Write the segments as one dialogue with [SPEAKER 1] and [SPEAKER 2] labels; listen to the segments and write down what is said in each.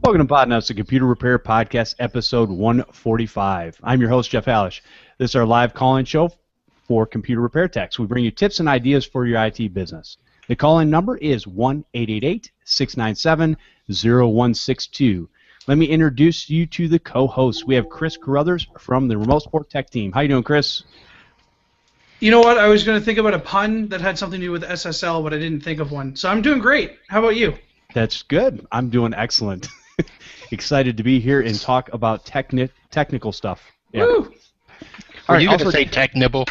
[SPEAKER 1] Welcome to Podnutz, the Computer Repair Podcast, episode 145. I'm your host, Jeff Halash. This is our live call-in show for computer repair techs. We bring you tips and ideas for your IT business. The call-in number is 1-888-697-0162. Let me introduce you to the co-hosts. We have Chris Carruthers from the Remote Support Tech team. How you doing, Chris?
[SPEAKER 2] You know what? I was going to think about a pun that had something to do with SSL, but I didn't think of one. So I'm doing great. How about you?
[SPEAKER 1] That's good. I'm doing excellent. Excited to be here and talk about technical stuff. Yeah.
[SPEAKER 3] Woo! Are you going to say tech nibble?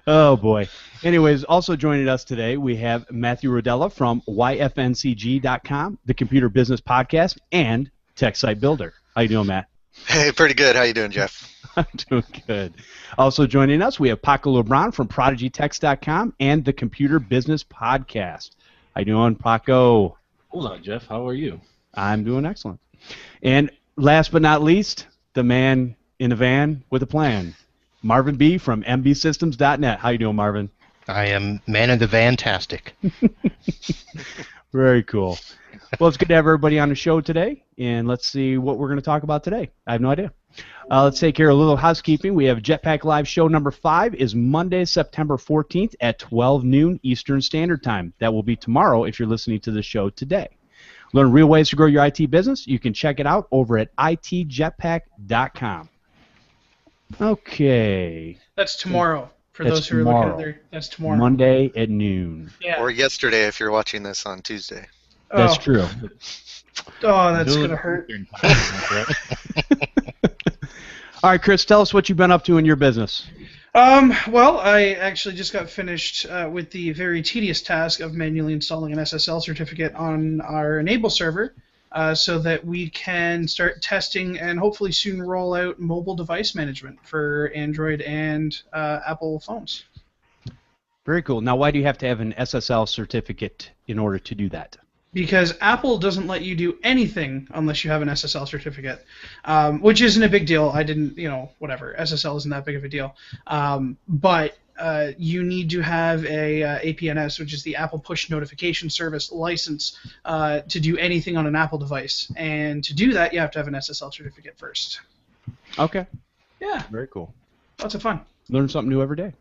[SPEAKER 1] Oh, boy. Anyways, also joining us today, we have Matthew Rodela from yfncg.com, the Computer Business Podcast, and Tech Site Builder. How you doing, Matt?
[SPEAKER 4] Hey, pretty good. How you doing, Jeff?
[SPEAKER 1] I'm doing good. Also joining us, we have Paco Lebron from ProdigyText.com and the Computer Business Podcast. How you doing, Paco?
[SPEAKER 5] Hold on, Jeff. How are you?
[SPEAKER 1] I'm doing excellent. And last but not least, the man in the van with a plan, Marvin Bee from mbsystems.net. How you doing, Marvin?
[SPEAKER 3] I am man in the vantastic.
[SPEAKER 1] Very cool. Well, it's good to have everybody on the show today, and let's see what we're going to talk about today. I have no idea. Let's take care of a little housekeeping. We have Jetpack Live show number 5 is Monday, September 14th at 12 noon Eastern Standard Time. That will be tomorrow if you're listening to the show today. Learn real ways to grow your IT business. You can check it out over at itjetpack.com. Okay.
[SPEAKER 2] That's tomorrow. For those who are looking at their, that's tomorrow.
[SPEAKER 1] Monday at noon.
[SPEAKER 2] Yeah.
[SPEAKER 4] Or yesterday if you're watching this on Tuesday.
[SPEAKER 1] That's true.
[SPEAKER 2] Oh, that's going to hurt.
[SPEAKER 1] All right, Chris, tell us what you've been up to in your business.
[SPEAKER 2] Well, I actually just got finished with the very tedious task of manually installing an SSL certificate on our Enable server so that we can start testing and hopefully soon roll out mobile device management for Android and Apple phones.
[SPEAKER 1] Very cool. Now, why do you have to have an SSL certificate in order to do that?
[SPEAKER 2] Because Apple doesn't let you do anything unless you have an SSL certificate, which isn't a big deal. I didn't, whatever. SSL isn't that big of a deal. But you need to have a APNS, which is the Apple Push Notification Service license, to do anything on an Apple device. And to do that, you have to have an SSL certificate first.
[SPEAKER 1] Okay.
[SPEAKER 2] Yeah.
[SPEAKER 1] Very cool.
[SPEAKER 2] Lots of fun.
[SPEAKER 1] Learn something new every day.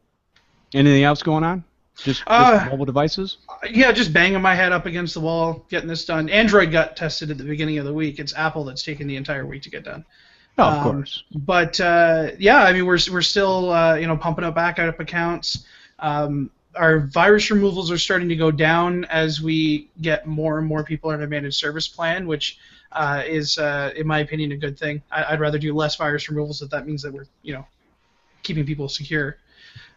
[SPEAKER 1] Anything else going on? Just mobile devices?
[SPEAKER 2] Yeah, just banging my head up against the wall, getting this done. Android got tested at the beginning of the week. It's Apple that's taken the entire week to get done.
[SPEAKER 1] Oh, of course.
[SPEAKER 2] But yeah, I mean, we're still pumping up backup accounts. Our virus removals are starting to go down as we get more and more people on a managed service plan, which is, in my opinion, a good thing. I'd rather do less virus removals if that means that we're keeping people secure.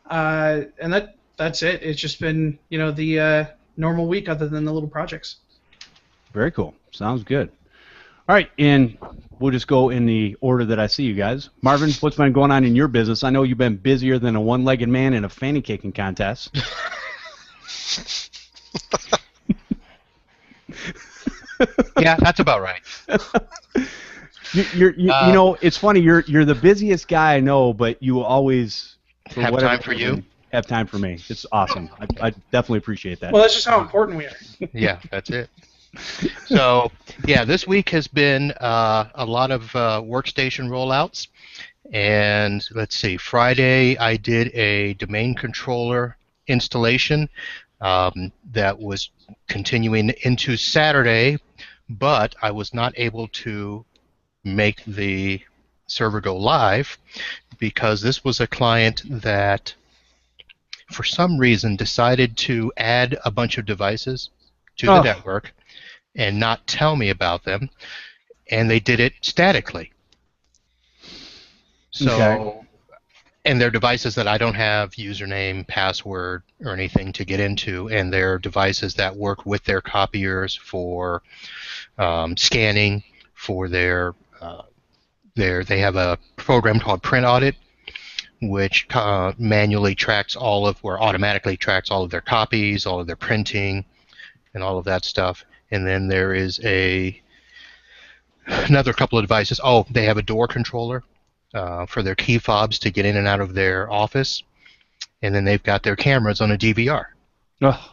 [SPEAKER 2] And that's it. It's just been, the normal week other than the little projects.
[SPEAKER 1] Very cool. Sounds good. All right, and we'll just go in the order that I see you guys. Marvin, what's been going on in your business? I know you've been busier than a one-legged man in a fanny caking contest.
[SPEAKER 3] Yeah, that's about right.
[SPEAKER 1] It's funny. You're the busiest guy I know, but you always
[SPEAKER 3] have time for you.
[SPEAKER 1] Have time for me. It's awesome. I definitely appreciate that.
[SPEAKER 2] Well, that's just how important we are.
[SPEAKER 3] Yeah, that's it. So, yeah, this week has been a lot of workstation rollouts. And let's see, Friday I did a domain controller installation that was continuing into Saturday, but I was not able to make the server go live because this was a client that for some reason decided to add a bunch of devices to the network and not tell me about them, and they did it statically. So, and they're devices that I don't have username, password, or anything to get into, and they're devices that work with their copiers for scanning, for they have a program called Print Audit, which manually tracks automatically tracks all of their copies, all of their printing, and all of that stuff. And then there is another couple of devices. Oh, they have a door controller for their key fobs to get in and out of their office. And then they've got their cameras on a DVR.
[SPEAKER 1] Oh.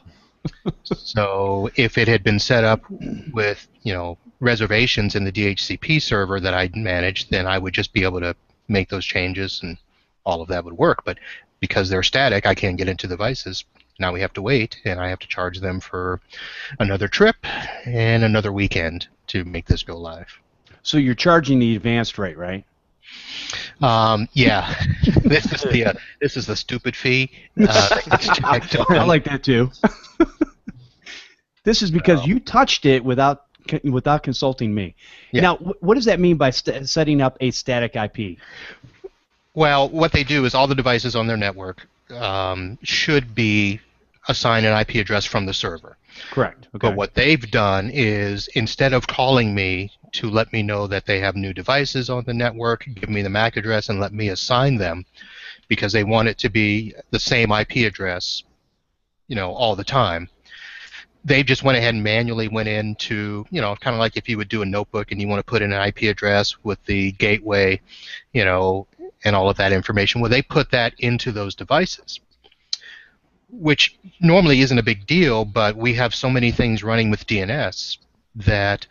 [SPEAKER 3] So if it had been set up with, reservations in the DHCP server that I managed, then I would just be able to make those changes and all of that would work. But because they're static, I can't get into devices. Now we have to wait, and I have to charge them for another trip and another weekend to make this go live.
[SPEAKER 1] So you're charging the advanced rate, right?
[SPEAKER 3] Yeah. This is the stupid fee.
[SPEAKER 1] I like that too. This is because you touched it without consulting me.
[SPEAKER 3] Yeah.
[SPEAKER 1] Now, what does that mean by setting up a static IP?
[SPEAKER 3] Well, what they do is all the devices on their network should be assigned an IP address from the server.
[SPEAKER 1] Correct. Okay.
[SPEAKER 3] But what they've done is, instead of calling me to let me know that they have new devices on the network, give me the MAC address and let me assign them, because they want it to be the same IP address, all the time. They just went ahead and manually went into, kind of like if you would do a notebook and you want to put in an IP address with the gateway, and all of that information. Well, they put that into those devices, which normally isn't a big deal, but we have so many things running with DNS that,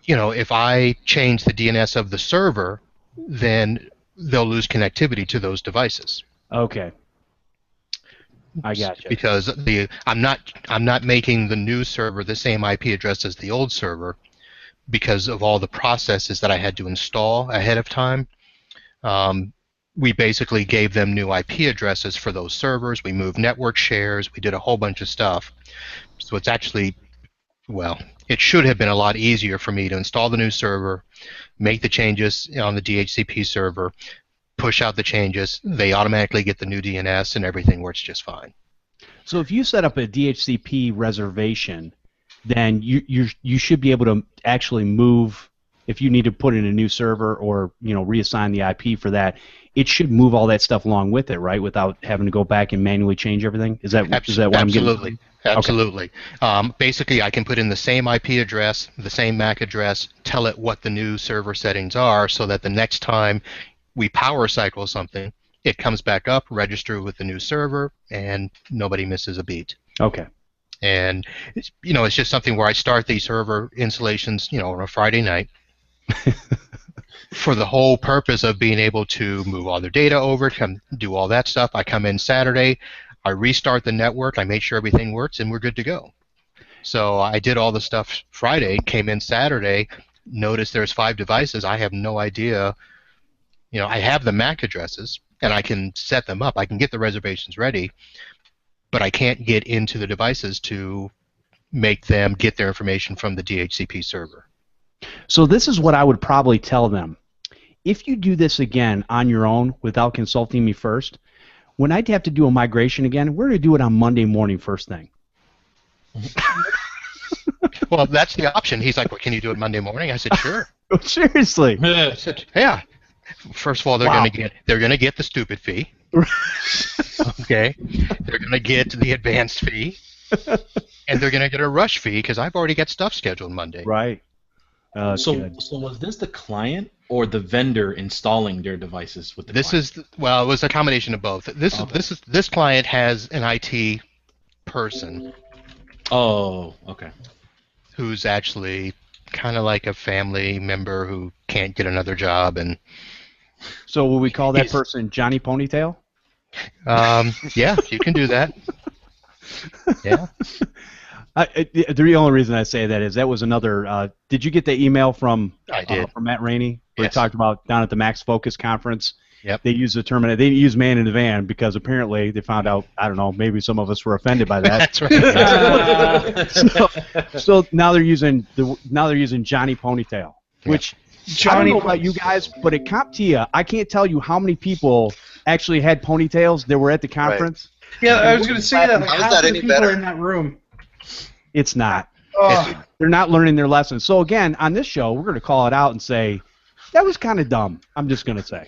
[SPEAKER 3] if I change the DNS of the server, then they'll lose connectivity to those devices.
[SPEAKER 1] Okay. I got you.
[SPEAKER 3] Because I'm not making the new server the same IP address as the old server because of all the processes that I had to install ahead of time. We basically gave them new IP addresses for those servers. We moved network shares. We did a whole bunch of stuff. So it's actually, it should have been a lot easier for me to install the new server, make the changes on the DHCP server, push out the changes. They automatically get the new DNS, and everything works just fine.
[SPEAKER 1] So if you set up a DHCP reservation, then you should be able to actually move. If you need to put in a new server or reassign the IP for that, it should move all that stuff along with it, right? Without having to go back and manually change everything. Is that what I'm getting?
[SPEAKER 3] Absolutely. Basically, I can put in the same IP address, the same MAC address, tell it what the new server settings are, so that the next time we power cycle something, it comes back up, register with the new server, and nobody misses a beat.
[SPEAKER 1] Okay.
[SPEAKER 3] And it's just something where I start these server installations, on a Friday night. For the whole purpose of being able to move all their data over, do all that stuff. I come in Saturday, I restart the network, I make sure everything works, and we're good to go. So I did all the stuff Friday, came in Saturday, noticed there's 5 devices. I have no idea. I have the MAC addresses, and I can set them up. I can get the reservations ready, but I can't get into the devices to make them get their information from the DHCP server.
[SPEAKER 1] So this is what I would probably tell them. If you do this again on your own without consulting me first, when I'd have to do a migration again, we're going to do it on Monday morning first thing.
[SPEAKER 3] Well, that's the option. He's like, well, can you do it Monday morning? I said, sure.
[SPEAKER 1] Seriously?
[SPEAKER 3] I said, yeah. First of all, they're going to get the stupid fee. Okay. They're going to get the advanced fee. And they're going to get a rush fee because I've already got stuff scheduled Monday.
[SPEAKER 1] Right.
[SPEAKER 5] So was this the client or the vendor installing their devices with the client?
[SPEAKER 3] It was a combination of both. This client has an IT person.
[SPEAKER 5] Oh, okay.
[SPEAKER 3] Who's actually kind of like a family member who can't get another job, and
[SPEAKER 1] so will we call that person Johnny Ponytail?
[SPEAKER 3] Yeah, you can do that. Yeah.
[SPEAKER 1] The only reason I say that is that was another. Did you get the email from Matt Rainey where he talked about down at the Max Focus conference?
[SPEAKER 3] Yep.
[SPEAKER 1] They used the term. They didn't use man in the van because apparently they found out. I don't know. Maybe some of us were offended by that.
[SPEAKER 3] That's right.
[SPEAKER 1] So now they're using Johnny Ponytail, which I don't know about you guys, but at CompTIA, I can't tell you how many people actually had ponytails that were at the conference.
[SPEAKER 2] Right. Yeah, I was going to say that. Like,
[SPEAKER 4] how is
[SPEAKER 2] half
[SPEAKER 4] that
[SPEAKER 2] the
[SPEAKER 4] any
[SPEAKER 2] people
[SPEAKER 4] better?
[SPEAKER 2] are in that room.
[SPEAKER 1] It's not.
[SPEAKER 2] Oh.
[SPEAKER 1] They're not learning their lessons. So again, on this show, we're going to call it out and say that was kind of dumb. I'm just going to say.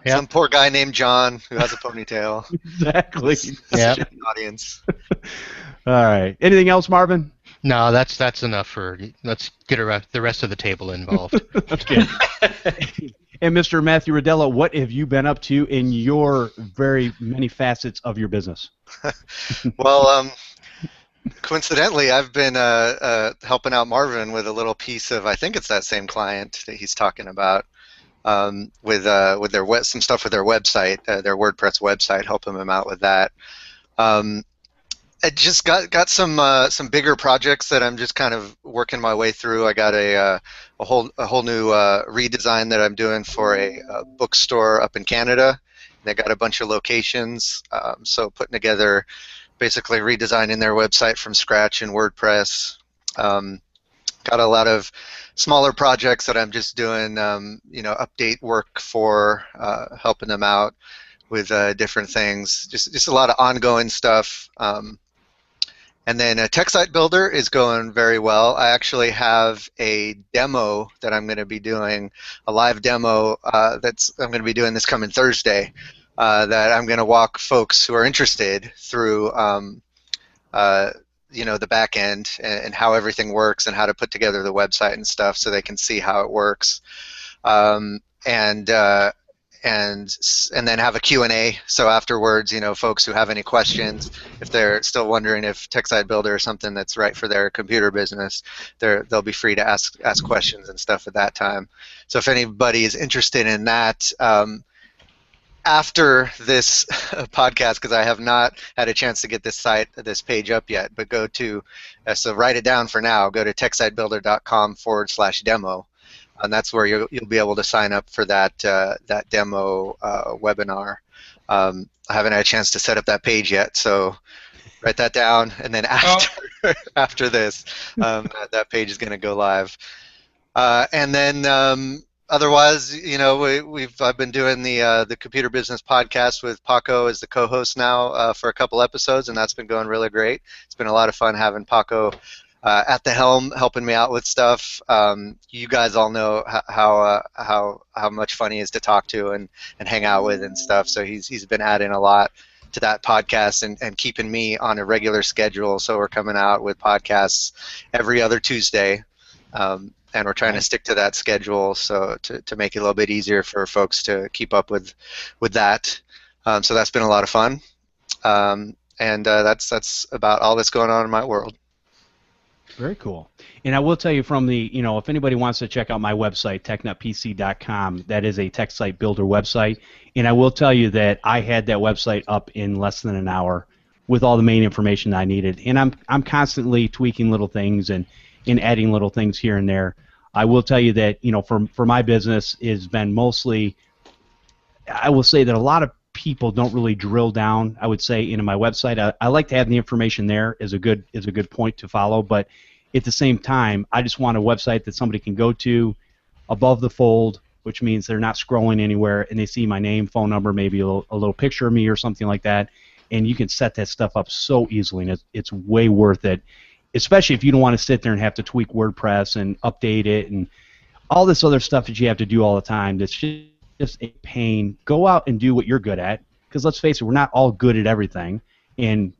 [SPEAKER 4] Some poor guy named John who has a ponytail.
[SPEAKER 1] Exactly.
[SPEAKER 3] Yeah.
[SPEAKER 4] Audience.
[SPEAKER 1] All right. Anything else, Marvin?
[SPEAKER 3] No, that's enough for. Let's get the rest of the table involved.
[SPEAKER 1] Okay. And Mr. Matthew Rodela, what have you been up to in your very many facets of your business?
[SPEAKER 4] Well, coincidentally, I've been helping out Marvin with a little piece of, I think it's that same client that he's talking about, with their some stuff with their website, their WordPress website, helping them out with that. I just got some bigger projects that I'm just kind of working my way through. I got a whole new redesign that I'm doing for a bookstore up in Canada. They got a bunch of locations, so putting together, basically redesigning their website from scratch in WordPress. Got a lot of smaller projects that I'm just doing, update work for, helping them out with different things. Just a lot of ongoing stuff. And then Tech Site Builder is going very well. I actually have a demo that I'm going to be doing, a live demo I'm going to be doing this coming Thursday, that I'm going to walk folks who are interested through, the back end and how everything works and how to put together the website and stuff so they can see how it works. And then have a Q&A, so afterwards, folks who have any questions, if they're still wondering if Tech Site Builder is something that's right for their computer business, they'll be free to ask questions and stuff at that time. So if anybody is interested in that, after this podcast, because I have not had a chance to get this page up yet, but go to, so write it down for now, go to techsitebuilder.com/demo. And that's where you'll be able to sign up for that demo webinar. I haven't had a chance to set up that page yet, so write that down. And then after this, that page is going to go live. And then otherwise, I've been doing the Computer Business Podcast with Paco as the co-host now for a couple episodes, and that's been going really great. It's been a lot of fun having Paco at the helm, helping me out with stuff. You guys all know how much fun he is to talk to and hang out with and stuff. So he's been adding a lot to that podcast and keeping me on a regular schedule. So we're coming out with podcasts every other Tuesday, and we're trying to stick to that schedule so to make it a little bit easier for folks to keep up with that. So that's been a lot of fun, and that's about all that's going on in my world.
[SPEAKER 1] Very cool. And I will tell you from the, if anybody wants to check out my website, technutpc.com, that is a Tech Site Builder website. And I will tell you that I had that website up in less than an hour with all the main information that I needed. And I'm constantly tweaking little things and adding little things here and there. I will tell you that, for my business has been mostly, I will say that a lot of people don't really drill down, I would say, into my website. I like to have the information there is a good point to follow, but at the same time, I just want a website that somebody can go to above the fold, which means they're not scrolling anywhere and they see my name, phone number, maybe a little picture of me or something like that, and you can set that stuff up so easily, and it's way worth it, especially if you don't want to sit there and have to tweak WordPress and update it and all this other stuff that you have to do all the time. That's just a pain. Go out and do what you're good at, because let's face it, we're not all good at everything, and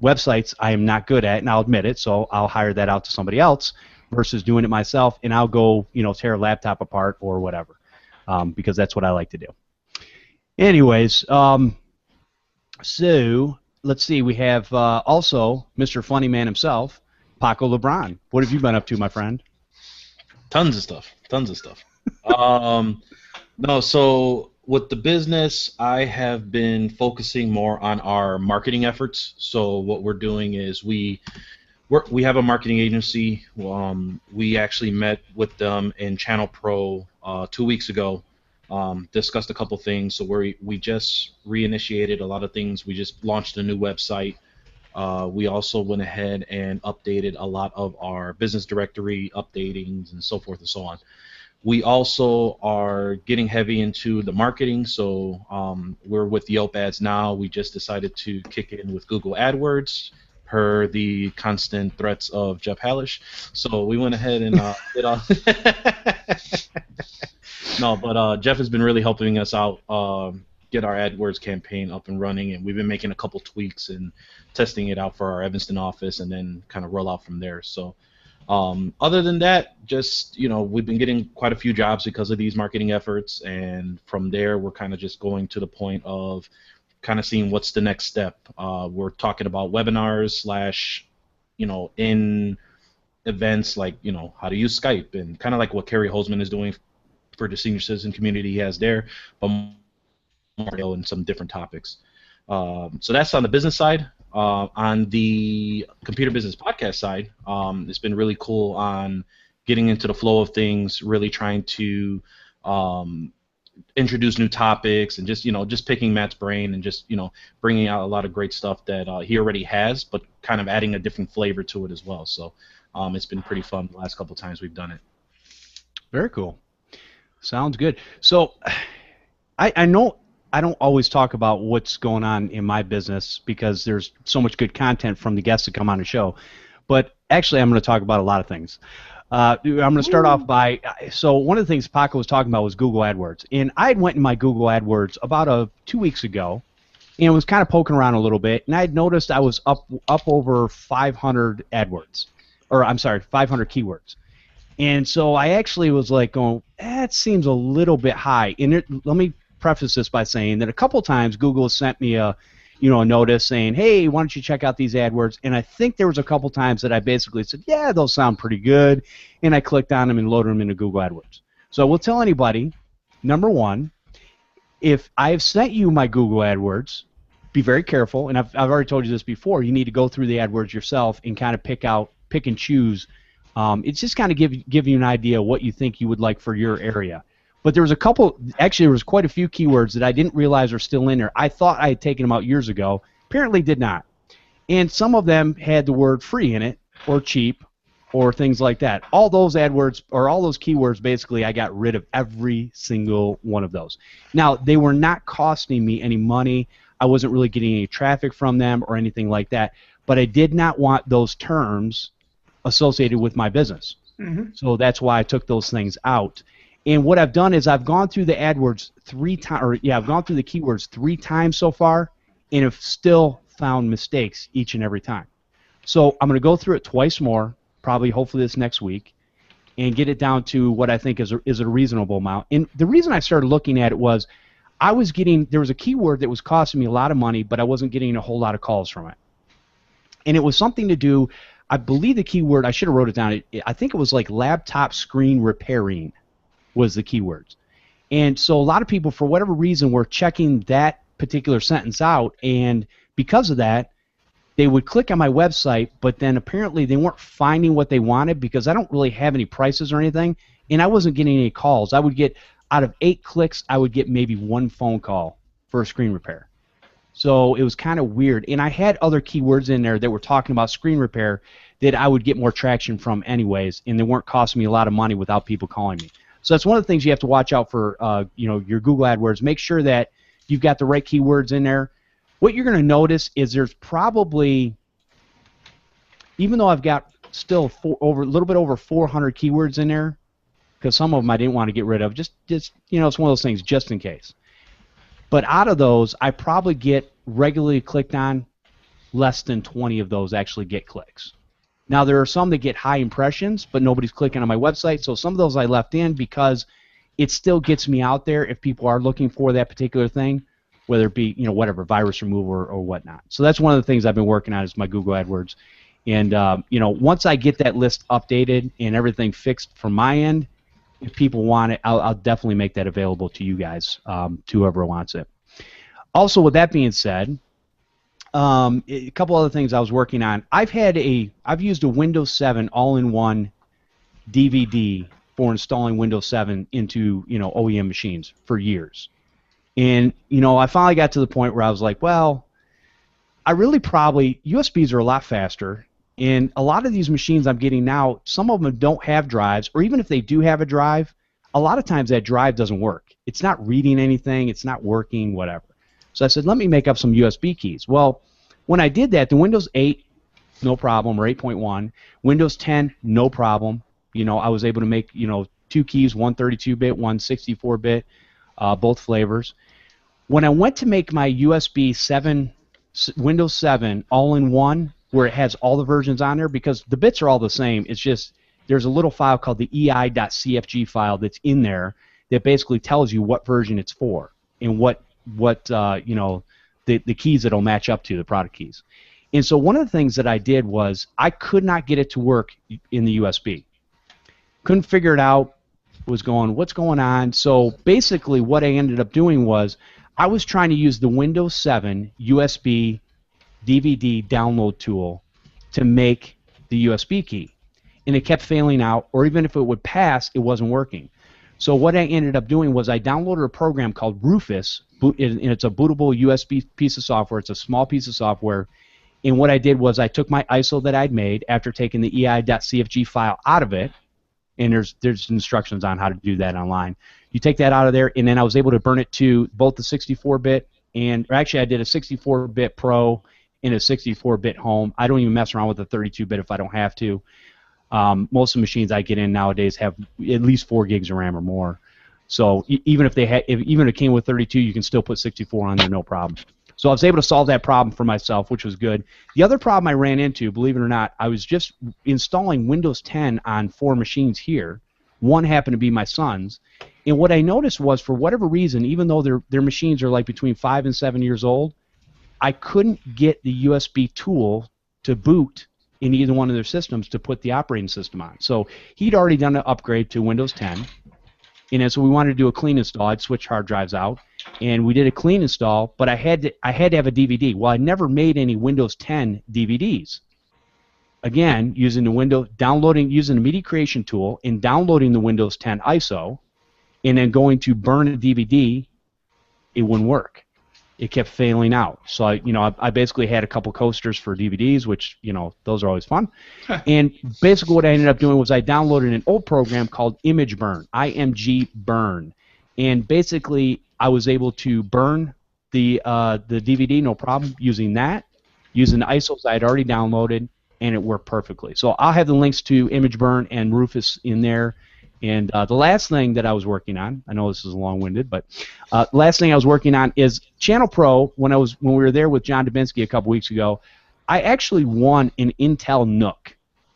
[SPEAKER 1] websites I am not good at, and I'll admit it, so I'll hire that out to somebody else versus doing it myself, and I'll go tear a laptop apart or whatever, because that's what I like to do. Anyways, so let's see, we have also Mr. Funny Man himself, Paco Lebron. What have you been up to, my friend?
[SPEAKER 5] Tons of stuff. No, so with the business, I have been focusing more on our marketing efforts. So what we're doing is we have a marketing agency. We actually met with them in Channel Pro 2 weeks ago, discussed a couple things. So we just reinitiated a lot of things. We just launched a new website. We also went ahead and updated a lot of our business directory updatings and so forth and so on. We also are getting heavy into the marketing, so we're with Yelp ads now. We just decided to kick in with Google AdWords per the constant threats of Jeff Halash. So we went ahead and did all. No, but Jeff has been really helping us out get our AdWords campaign up and running, and we've been making a couple tweaks and testing it out for our Evanston office, and then kind of roll out from there. So Other than that, just, we've been getting quite a few jobs because of these marketing efforts, and from there we're kind of just going to the point of kind of seeing what's the next step. We're talking about webinars slash, in events like, how to use Skype, and kind of like what Kerry Holzman is doing for the senior citizen community he has there, but more in some different topics. So that's on the business side. On the computer business podcast side, it's been really cool on getting into the flow of things, really trying to introduce new topics, and just picking Matt's brain, and just bringing out a lot of great stuff that he already has, but kind of adding a different flavor to it as well. So it's been pretty fun the last couple of times we've done it.
[SPEAKER 1] Very cool. Sounds good. So I know I don't always talk about what's going on in my business because there's so much good content from the guests that come on the show, but actually I'm going to talk about a lot of things. I'm going to start off by, so one of the things Paco was talking about was Google AdWords, and I had went in my Google AdWords about 2 weeks ago, and was kind of poking around a little bit, and I had noticed I was up over 500 AdWords, or I'm sorry, 500 keywords. And so I actually was like going, that seems a little bit high. And let me preface this by saying that a couple times Google sent me a notice saying, hey, why don't you check out these AdWords? And I think there was a couple times that I basically said, yeah, those sound pretty good. And I clicked on them and loaded them into Google AdWords. So I will tell anybody, number one, if I've sent you my Google AdWords, be very careful. And I've already told you this before. You need to go through the AdWords yourself and kind of pick and choose. It's just kind of give you an idea of what you think you would like for your area. But there was there was quite a few keywords that I didn't realize are still in there. I thought I had taken them out years ago. Apparently did not. And some of them had the word free in it, or cheap, or things like that. All those AdWords, or all those keywords, basically, I got rid of every single one of those. Now, they were not costing me any money. I wasn't really getting any traffic from them or anything like that. But I did not want those terms associated with my business. Mm-hmm. So that's why I took those things out. And what I've done is I've gone through the AdWords I've gone through the keywords 3 times so far, and have still found mistakes each and every time. So I'm going to go through it twice more, probably hopefully this next week, and get it down to what I think is a reasonable amount. And the reason I started looking at it was there was a keyword that was costing me a lot of money, but I wasn't getting a whole lot of calls from it. And it was something to do, I believe the keyword, I should have wrote it down, I think it was like laptop screen repairing was the keywords. And so a lot of people, for whatever reason, were checking that particular sentence out, and because of that, they would click on my website, but then apparently they weren't finding what they wanted because I don't really have any prices or anything, and I wasn't getting any calls. I would get, out of 8 clicks, I would get maybe 1 phone call for a screen repair. So it was kind of weird. And I had other keywords in there that were talking about screen repair that I would get more traction from anyways, and they weren't costing me a lot of money without people calling me. So that's one of the things you have to watch out for, your Google AdWords. Make sure that you've got the right keywords in there. What you're going to notice is there's probably, even though I've got still a little bit over 400 keywords in there, because some of them I didn't want to get rid of, just it's one of those things just in case. But out of those, I probably get regularly clicked on, less than 20 of those actually get clicks. Now, there are some that get high impressions, but nobody's clicking on my website, so some of those I left in because it still gets me out there if people are looking for that particular thing, whether it be, whatever, virus removal or whatnot. So that's one of the things I've been working on is my Google AdWords. And, once I get that list updated and everything fixed from my end, if people want it, I'll definitely make that available to you guys, to whoever wants it. Also, with that being said, a couple other things I was working on. I've used a Windows 7 all-in-one DVD for installing Windows 7 into OEM machines for years, and I finally got to the point where I was like, well, I really probably USBs are a lot faster, and a lot of these machines I'm getting now, some of them don't have drives, or even if they do have a drive, a lot of times that drive doesn't work. It's not reading anything. It's not working. Whatever. So I said, let me make up some USB keys. Well, when I did that, the Windows 8, no problem, or 8.1. Windows 10, no problem. I was able to make, 2 keys, one 32-bit, one 64-bit, both flavors. When I went to make my USB 7, Windows 7 all-in-one, where it has all the versions on there, because the bits are all the same, it's just there's a little file called the ei.cfg file that's in there that basically tells you what version it's for and what you know, the keys that'll match up to, the product keys. And so one of the things that I did was I could not get it to work in the USB. Couldn't figure it out. Was going, what's going on? So basically what I ended up doing was I was trying to use the Windows 7 USB DVD download tool to make the USB key. And it kept failing out, or even if it would pass, it wasn't working. So what I ended up doing was I downloaded a program called Rufus, and it's a bootable USB piece of software. It's a small piece of software. And what I did was I took my ISO that I'd made after taking the ei.cfg file out of it, and there's instructions on how to do that online. You take that out of there, and then I was able to burn it to both the 64-bit or actually I did a 64-bit Pro and a 64-bit home. I don't even mess around with the 32-bit if I don't have to. Most of the machines I get in nowadays have at least 4 gigs of RAM or more. So even if even if it came with 32, you can still put 64 on there, no problem. So I was able to solve that problem for myself, which was good. The other problem I ran into, believe it or not, I was just installing Windows 10 on 4 machines here. One happened to be my son's. And what I noticed was, for whatever reason, even though their machines are like between 5 and 7 years old, I couldn't get the USB tool to boot in either one of their systems to put the operating system on. So he'd already done an upgrade to Windows 10. And so we wanted to do a clean install. I'd switch hard drives out, and we did a clean install. But I had to have a DVD. Well, I never made any Windows 10 DVDs. Again, using using the media creation tool and downloading the Windows 10 ISO, and then going to burn a DVD, it wouldn't work. It kept failing out. So I basically had a couple coasters for DVDs, which, those are always fun. And basically what I ended up doing was I downloaded an old program called Image Burn, IMG Burn. And basically I was able to burn the DVD, no problem, using that, using the ISOs I had already downloaded, and it worked perfectly. So I'll have the links to Image Burn and Rufus in there. And the last thing that I was working on, I know this is long-winded, but last thing I was working on is Channel Pro. When we were there with John Dubinsky a couple weeks ago, I actually won an Intel NUC.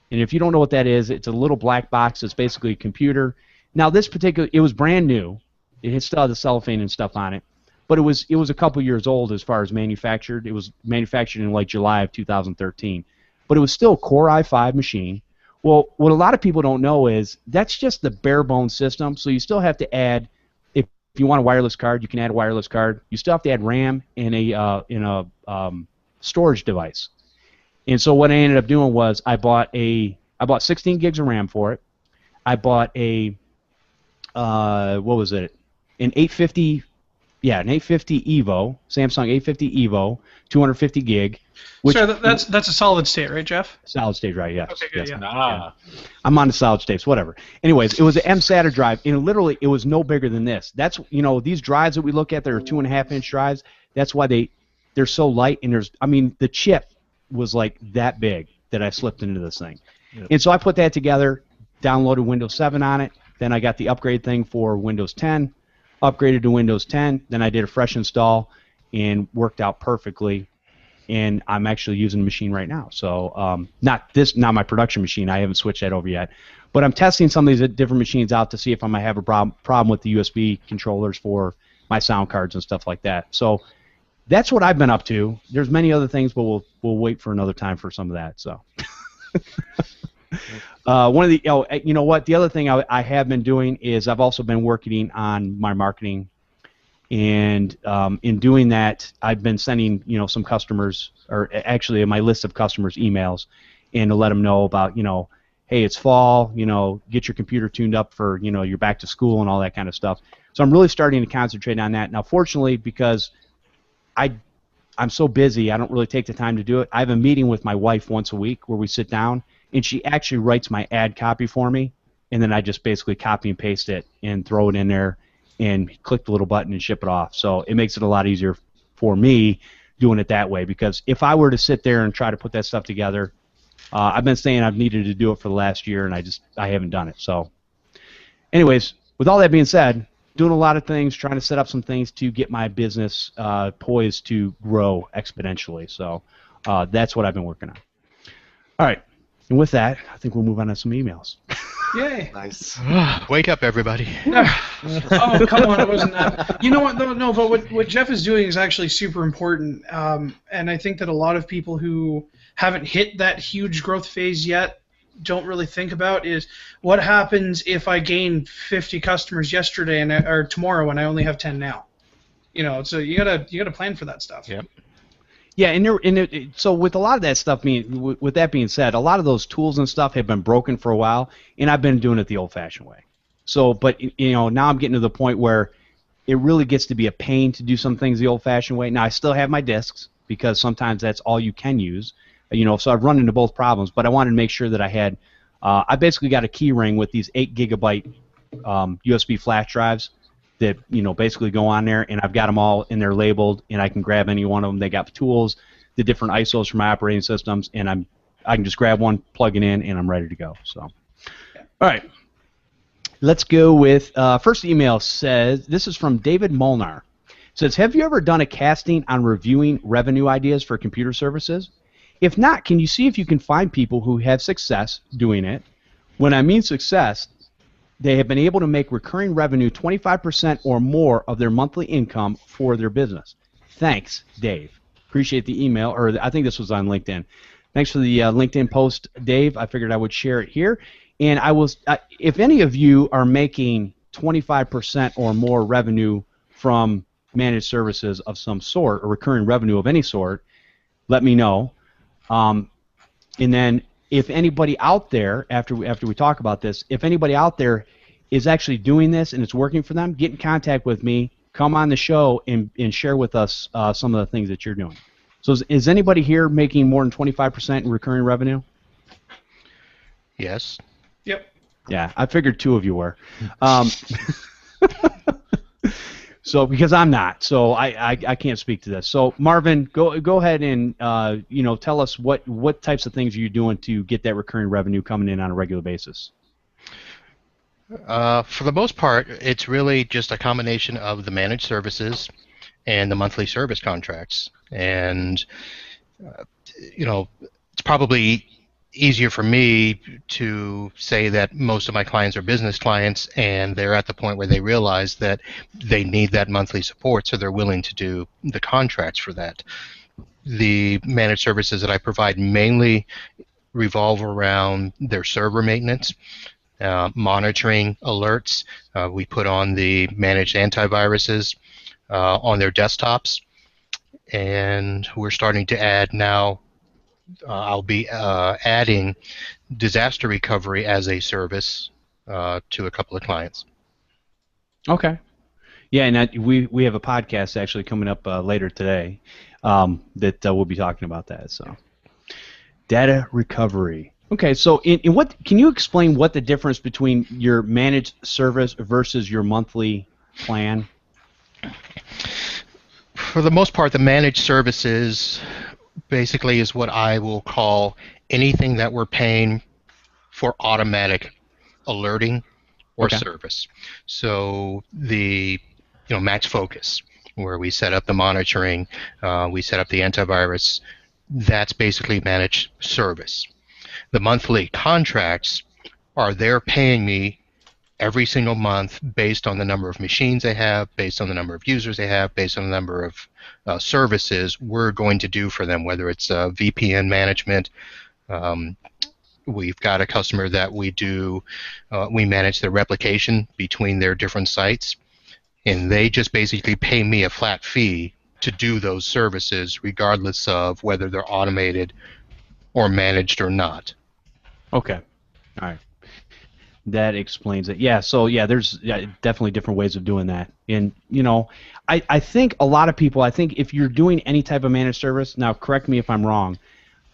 [SPEAKER 1] And if you don't know what that is, it's a little black box. It's basically a computer. Now it was brand new. It still had the cellophane and stuff on it, but it was a couple years old as far as manufactured. It was manufactured in like July of 2013, but it was still a Core i5 machine. Well, what a lot of people don't know is that's just the bare bones system. So you still have to add, if you want a wireless card, you can add a wireless card. You still have to add RAM and a storage device. And so what I ended up doing was I bought 16 gigs of RAM for it. I bought an 850 Evo, Samsung 850 Evo, 250 gig. Which,
[SPEAKER 2] so that's a solid state, right, Jeff?
[SPEAKER 1] Solid state, right? Yes.
[SPEAKER 2] Okay, good.
[SPEAKER 1] Yes.
[SPEAKER 2] Yeah.
[SPEAKER 1] I'm on the solid states, whatever. Anyways, it was an M-SATA drive, and literally it was no bigger than this. That's these drives that we look at, they're 2.5-inch drives. That's why they're so light, and the chip was like that big that I slipped into this thing. Yep. And so I put that together, downloaded Windows 7 on it. Then I got the upgrade thing for Windows 10, upgraded to Windows 10. Then I did a fresh install, and worked out perfectly. And I'm actually using the machine right now. So not my production machine. I haven't switched that over yet. But I'm testing some of these different machines out to see if I might have a problem with the USB controllers for my sound cards and stuff like that. So that's what I've been up to. There's many other things, but we'll wait for another time for some of that. So the other thing I have been doing is I've also been working on my marketing. And in doing that, I've been sending, some customers, or actually my list of customers, emails, and to let them know about, hey, it's fall, get your computer tuned up for, you're back to school and all that kind of stuff. So I'm really starting to concentrate on that. Now, fortunately, because I'm so busy, I don't really take the time to do it. I have a meeting with my wife once a week where we sit down, and she actually writes my ad copy for me, and then I just basically copy and paste it and throw it in there and click the little button and ship it off. So it makes it a lot easier for me doing it that way, because if I were to sit there and try to put that stuff together, I've been saying I've needed to do it for the last year, and I haven't done it. So anyways, with all that being said, doing a lot of things, trying to set up some things to get my business poised to grow exponentially. So that's what I've been working on. All right, and with that, I think we'll move on to some emails.
[SPEAKER 2] Yay.
[SPEAKER 4] Nice.
[SPEAKER 3] Wake up, everybody.
[SPEAKER 2] Oh, come on, it wasn't that. You know what, though? No, but what Jeff is doing is actually super important. And I think that a lot of people who haven't hit that huge growth phase yet don't really think about is what happens if I gain 50 customers yesterday or tomorrow and I only have 10 now. So you gotta plan for that stuff.
[SPEAKER 3] Yep.
[SPEAKER 1] Yeah, so with a lot of that stuff, with that being said, a lot of those tools and stuff have been broken for a while, and I've been doing it the old-fashioned way. So, but now I'm getting to the point where it really gets to be a pain to do some things the old-fashioned way. Now I still have my disks because sometimes that's all you can use. So I've run into both problems, but I wanted to make sure that I had. I basically got a key ring with these 8 gigabyte USB flash drives that basically go on there, and I've got them all in there labeled, and I can grab any one of them. They got the tools, the different ISOs for my operating systems, and I can just grab one, plug it in, and I'm ready to go. So, all right, let's go with first email says this is from David Molnar. It says, have you ever done a casting on reviewing revenue ideas for computer services? If not, can you see if you can find people who have success doing it? When I mean success, they have been able to make recurring revenue 25% or more of their monthly income for their business. Thanks, Dave. Appreciate the email, or I think this was on LinkedIn. Thanks for the LinkedIn post, Dave. I figured I would share it here. And if any of you are making 25% or more revenue from managed services of some sort, or recurring revenue of any sort, let me know. And then if anybody out there, after we talk about this, if anybody out there is actually doing this and it's working for them, get in contact with me, come on the show, and share with us some of the things that you're doing. So is anybody here making more than 25% in recurring revenue?
[SPEAKER 3] Yes.
[SPEAKER 2] Yep.
[SPEAKER 1] Yeah, I figured 2 of you were. So because I'm not, so I can't speak to this. So Marvin, go ahead and tell us what types of things are you doing to get that recurring revenue coming in on a regular basis.
[SPEAKER 3] For the most part, it's really just a combination of the managed services and the monthly service contracts. And it's probably easier for me to say that most of my clients are business clients, and they're at the point where they realize that they need that monthly support, so they're willing to do the contracts for that. The managed services that I provide mainly revolve around their server maintenance, monitoring alerts. We put on the managed antiviruses on their desktops, and we're starting to add now. I'll be adding disaster recovery as a service to a couple of clients.
[SPEAKER 1] Okay. Yeah, and we have a podcast actually coming up later today that we'll be talking about that. So, data recovery. Okay, so in what can you explain what the difference between your managed service versus your monthly plan?
[SPEAKER 3] For the most part, the managed services basically is what I will call anything that we're paying for automatic alerting or service. So the Max Focus, where we set up the monitoring, we set up the antivirus, that's basically managed service. The monthly contracts are they're paying me every single month based on the number of machines they have, based on the number of users they have, based on the number of services we're going to do for them, whether it's VPN management. We've got a customer that we manage the replication between their different sites, and they just basically pay me a flat fee to do those services regardless of whether they're automated or managed or not.
[SPEAKER 1] Okay. All right. That explains it. Yeah, so there's definitely different ways of doing that. And, I think a lot of people, if you're doing any type of managed service, now correct me if I'm wrong,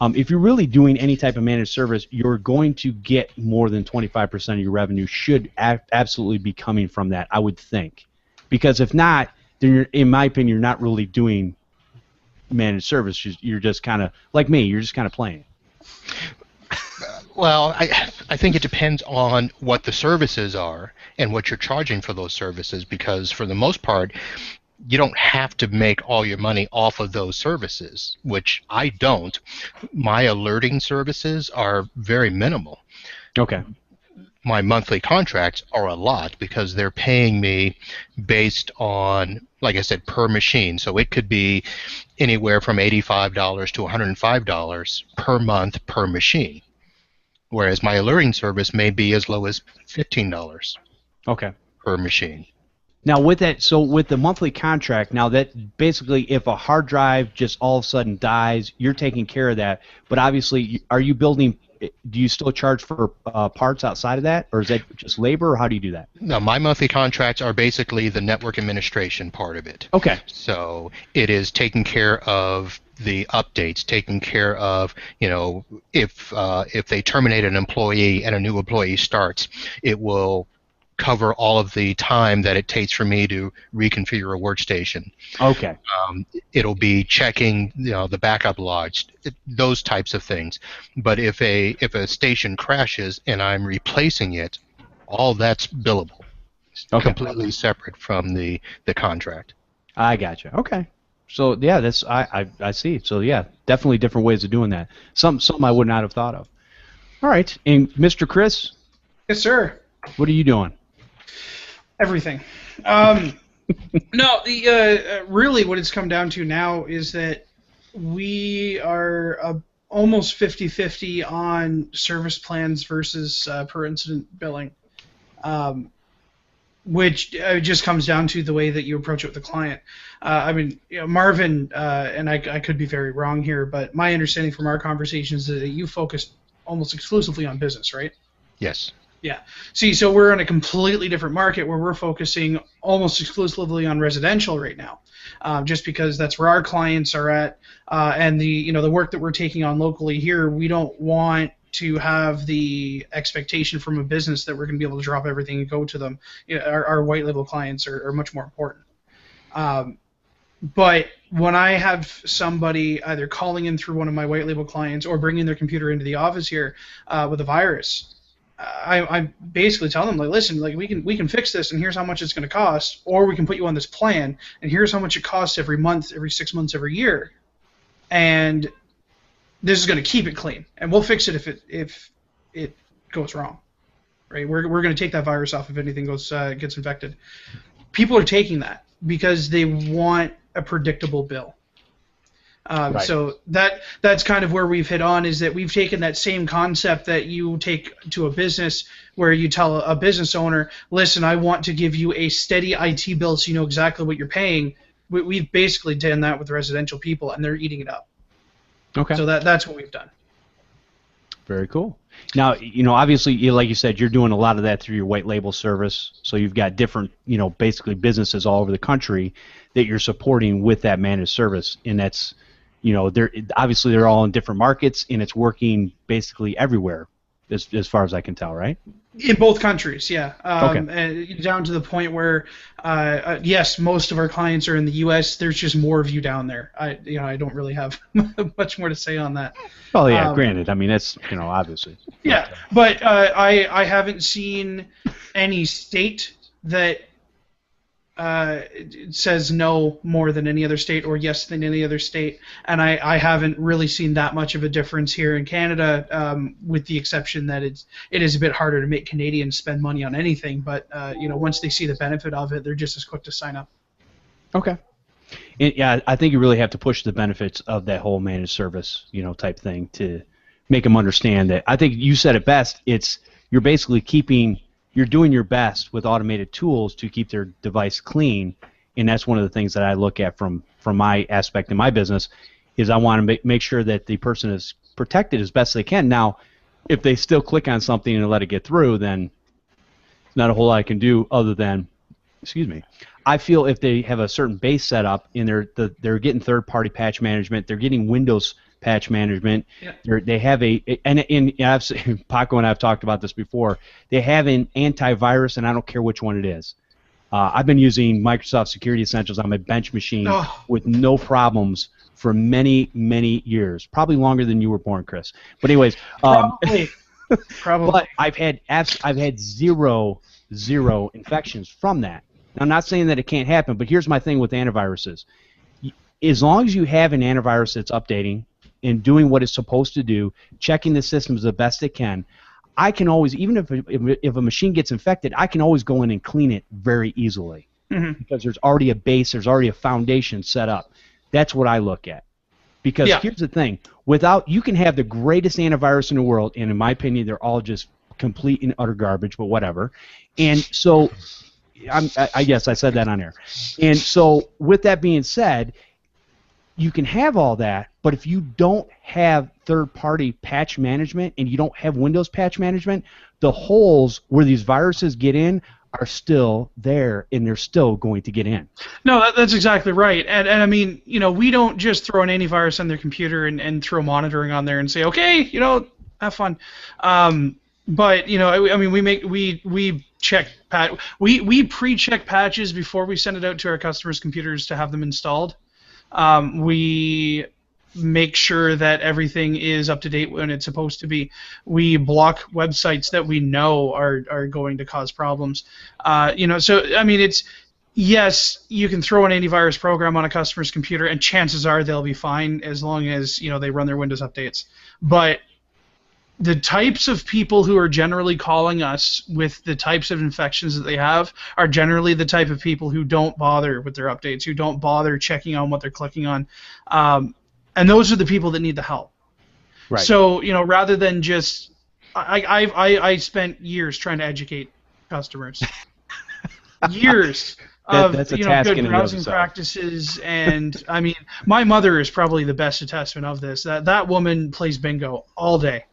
[SPEAKER 1] if you're really doing any type of managed service, you're going to get more than 25% of your revenue should absolutely be coming from that, I would think. Because if not, then in my opinion, you're not really doing managed service. You're just kind of, like me, you're just kind of playing.
[SPEAKER 3] Well, I think it depends on what the services are and what you're charging for those services, because for the most part, you don't have to make all your money off of those services, which I don't. My alerting services are very minimal.
[SPEAKER 1] Okay.
[SPEAKER 3] my monthly contracts are a lot because they're paying me based on, like I said, per machine. So it could be anywhere from $85 to $105 per month per machine, whereas my alerting service may be as low as $15
[SPEAKER 1] Okay.
[SPEAKER 3] per machine.
[SPEAKER 1] Now with that, so with the monthly contract, now that basically if a hard drive just all of a sudden dies, you're taking care of that. But obviously, are you building? Do you still charge for parts outside of that, or is that just labor, or how do you do that?
[SPEAKER 3] No, my monthly contracts are basically the network administration part of it.
[SPEAKER 1] Okay.
[SPEAKER 3] So it is taking care of the updates, taking care of, if they terminate an employee and a new employee starts, it will cover all of the time that it takes for me to reconfigure a workstation.
[SPEAKER 1] Okay.
[SPEAKER 3] It'll be checking, the backup logs, those types of things. But if a station crashes and I'm replacing it, all that's billable.
[SPEAKER 1] Okay.
[SPEAKER 3] Completely separate from the contract.
[SPEAKER 1] I gotcha. Okay. So yeah, that's I see. So yeah, definitely different ways of doing that. Something I would not have thought of. All right, and Mr. Chris,
[SPEAKER 2] Yes, sir.
[SPEAKER 1] what are you doing?
[SPEAKER 2] Everything. No, really what it's come down to now is that we are almost 50-50 on service plans versus per incident billing, which just comes down to the way that you approach it with the client. Marvin, and I could be very wrong here, but my understanding from our conversations is that you focus almost exclusively on business, right?
[SPEAKER 3] Yes.
[SPEAKER 2] Yeah. See, so we're in a completely different market where we're focusing almost exclusively on residential right now, just because that's where our clients are at, and the work that we're taking on locally here, we don't want to have the expectation from a business that we're going to be able to drop everything and go to them. Our white label clients are much more important. But when I have somebody either calling in through one of my white label clients or bringing their computer into the office here with a virus, I basically tell them, like, listen, like we can fix this, and here's how much it's going to cost, or we can put you on this plan, and here's how much it costs every month, every 6 months, every year, and this is going to keep it clean, and we'll fix it if it goes wrong, right? We're going to take that virus off if anything gets infected. People are taking that because they want a predictable bill.
[SPEAKER 1] Right.
[SPEAKER 2] So that's kind of where we've hit on, is that we've taken that same concept that you take to a business where you tell a business owner, listen, I want to give you a steady IT bill so you know exactly what you're paying. We've basically done that with residential people, and they're eating it up.
[SPEAKER 1] Okay.
[SPEAKER 2] So that's what we've done.
[SPEAKER 1] Very cool. Now, obviously, like you said, you're doing a lot of that through your white label service. So you've got different, basically businesses all over the country that you're supporting with that managed service, and that's, they're all in different markets, and it's working basically everywhere, as far as I can tell, right?
[SPEAKER 2] In both countries, yeah.
[SPEAKER 1] Okay.
[SPEAKER 2] And down to the point where, yes, most of our clients are in the U.S. There's just more of you down there. I don't really have much more to say on that.
[SPEAKER 1] Oh yeah, granted. I mean, that's obviously.
[SPEAKER 2] Yeah, but I haven't seen any state that says no more than any other state, or yes than any other state, and I haven't really seen that much of a difference here in Canada, with the exception that it is a bit harder to make Canadians spend money on anything, but once they see the benefit of it, they're just as quick to sign up.
[SPEAKER 1] Okay. And yeah, I think you really have to push the benefits of that whole managed service, type thing to make them understand that. I think you said it best. You're basically you're doing your best with automated tools to keep their device clean, and that's one of the things that I look at from my aspect in my business, is I want to make sure that the person is protected as best they can. Now, if they still click on something and let it get through, then there's not a whole lot I can do other than, I feel if they have a certain base set up and they're getting third-party patch management, they're getting Windows patch management. Yeah. They have and Paco and I have talked about this before. They have an antivirus, and I don't care which one it is. I've been using Microsoft Security Essentials on my bench machine with no problems for many, many years. Probably longer than you were born, Chris. But anyways,
[SPEAKER 2] Probably.
[SPEAKER 1] But I've had zero infections from that. Now, I'm not saying that it can't happen, but here's my thing with antiviruses. As long as you have an antivirus that's updating and doing what it's supposed to do, checking the systems the best it can, I can always, even if a machine gets infected, I can always go in and clean it very easily because there's already a base, there's already a foundation set up. That's what I look at. Because here's the thing, you can have the greatest antivirus in the world, and in my opinion, they're all just complete and utter garbage, but whatever. And so, I guess I said that on air. And so, with that being said, you can have all that, but if you don't have third-party patch management and you don't have Windows patch management, the holes where these viruses get in are still there, and they're still going to get in.
[SPEAKER 2] No, that's exactly right. And I mean, we don't just throw an antivirus on their computer and throw monitoring on there and say, okay, have fun. But I mean, we check we pre-check patches before we send it out to our customers' computers to have them installed. We make sure that everything is up to date when it's supposed to be. We block websites that we know are going to cause problems. So I mean, yes, you can throw an antivirus program on a customer's computer, and chances are they'll be fine as long as they run their Windows updates. But the types of people who are generally calling us with the types of infections that they have are generally the type of people who don't bother with their updates, who don't bother checking on what they're clicking on. And those are the people that need the help.
[SPEAKER 1] Right.
[SPEAKER 2] So, rather than just... I spent years trying to educate customers. Years of
[SPEAKER 1] that's a task
[SPEAKER 2] good
[SPEAKER 1] in and of
[SPEAKER 2] browsing
[SPEAKER 1] itself.
[SPEAKER 2] Practices, and I mean, my mother is probably the best attestment of this. That woman plays bingo all day,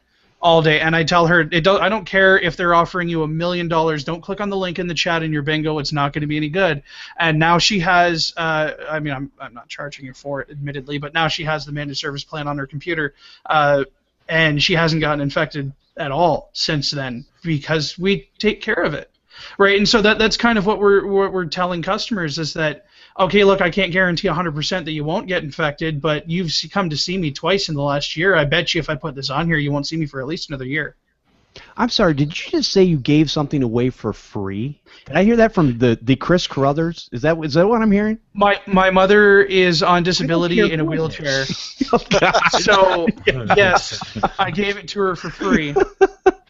[SPEAKER 2] and I tell her I don't care if they're offering you $1 million. Don't click on the link in the chat in your bingo. It's not going to be any good. And now she has. I mean, I'm not charging her for it, admittedly, but now she has the managed service plan on her computer, and she hasn't gotten infected at all since then because we take care of it. Right, and so that's kind of what we're telling customers is that, okay, look, I can't guarantee 100% that you won't get infected, but you've come to see me twice in the last year. I bet you if I put this on here, you won't see me for at least another year.
[SPEAKER 1] I'm sorry, did you just say you gave something away for free? Did I hear that from the Chris Carruthers? Is that what I'm hearing?
[SPEAKER 2] My mother is on disability in a wheelchair. So, yes, I gave it to her for free.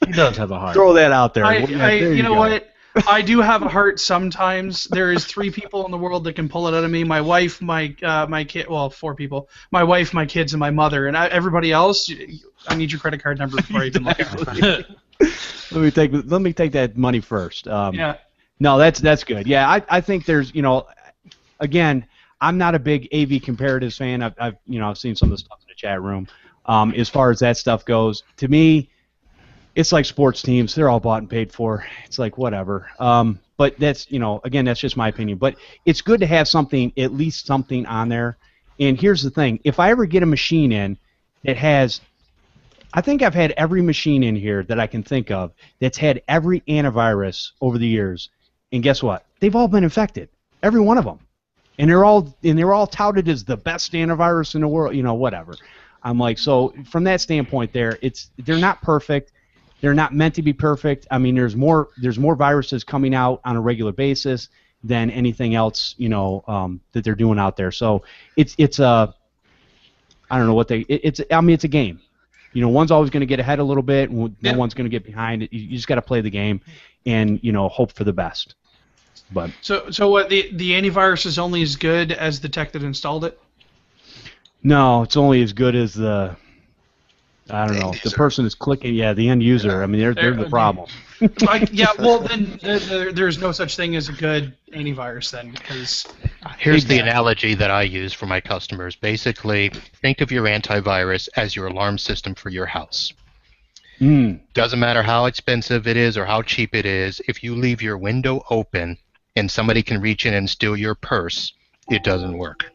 [SPEAKER 5] He does have a heart.
[SPEAKER 1] Throw that out there.
[SPEAKER 2] You know what? I do have a heart sometimes. There is 3 people in the world that can pull it out of me. My wife, my kid, well, 4 people. My wife, my kids, and my mother. And everybody else, I need your credit card number before I even look at it.
[SPEAKER 1] Let me take that money first.
[SPEAKER 2] Yeah.
[SPEAKER 1] No, that's good. Yeah, I think there's, again, I'm not a big AV comparatives fan. I've seen some of the stuff in the chat room. As far as that stuff goes, to me, it's like sports teams. They're all bought and paid for. It's like whatever. But that's, again, that's just my opinion. But it's good to have something, at least something on there. And here's the thing. If I ever get a machine in that has, I think I've had every machine in here that I can think of that's had every antivirus over the years. And guess what? They've all been infected. Every one of them. And they're all touted as the best antivirus in the world, whatever. I'm like, so from that standpoint there, they're not perfect. They're not meant to be perfect. I mean, there's more viruses coming out on a regular basis than anything else, that they're doing out there. So it's I don't know what it's a game. One's always going to get ahead a little bit, and no one's going to get behind. You just got to play the game, and hope for the best. But
[SPEAKER 2] so what the antivirus is only as good as the tech that installed it?
[SPEAKER 1] No, it's only as good as the person is clicking. Yeah, the end user. I mean, they're the problem.
[SPEAKER 2] Well, then there's no such thing as a good antivirus then, because...
[SPEAKER 3] Here's the analogy that I use for my customers. Basically, think of your antivirus as your alarm system for your house. Doesn't matter how expensive it is or how cheap it is. If you leave your window open and somebody can reach in and steal your purse, it doesn't work.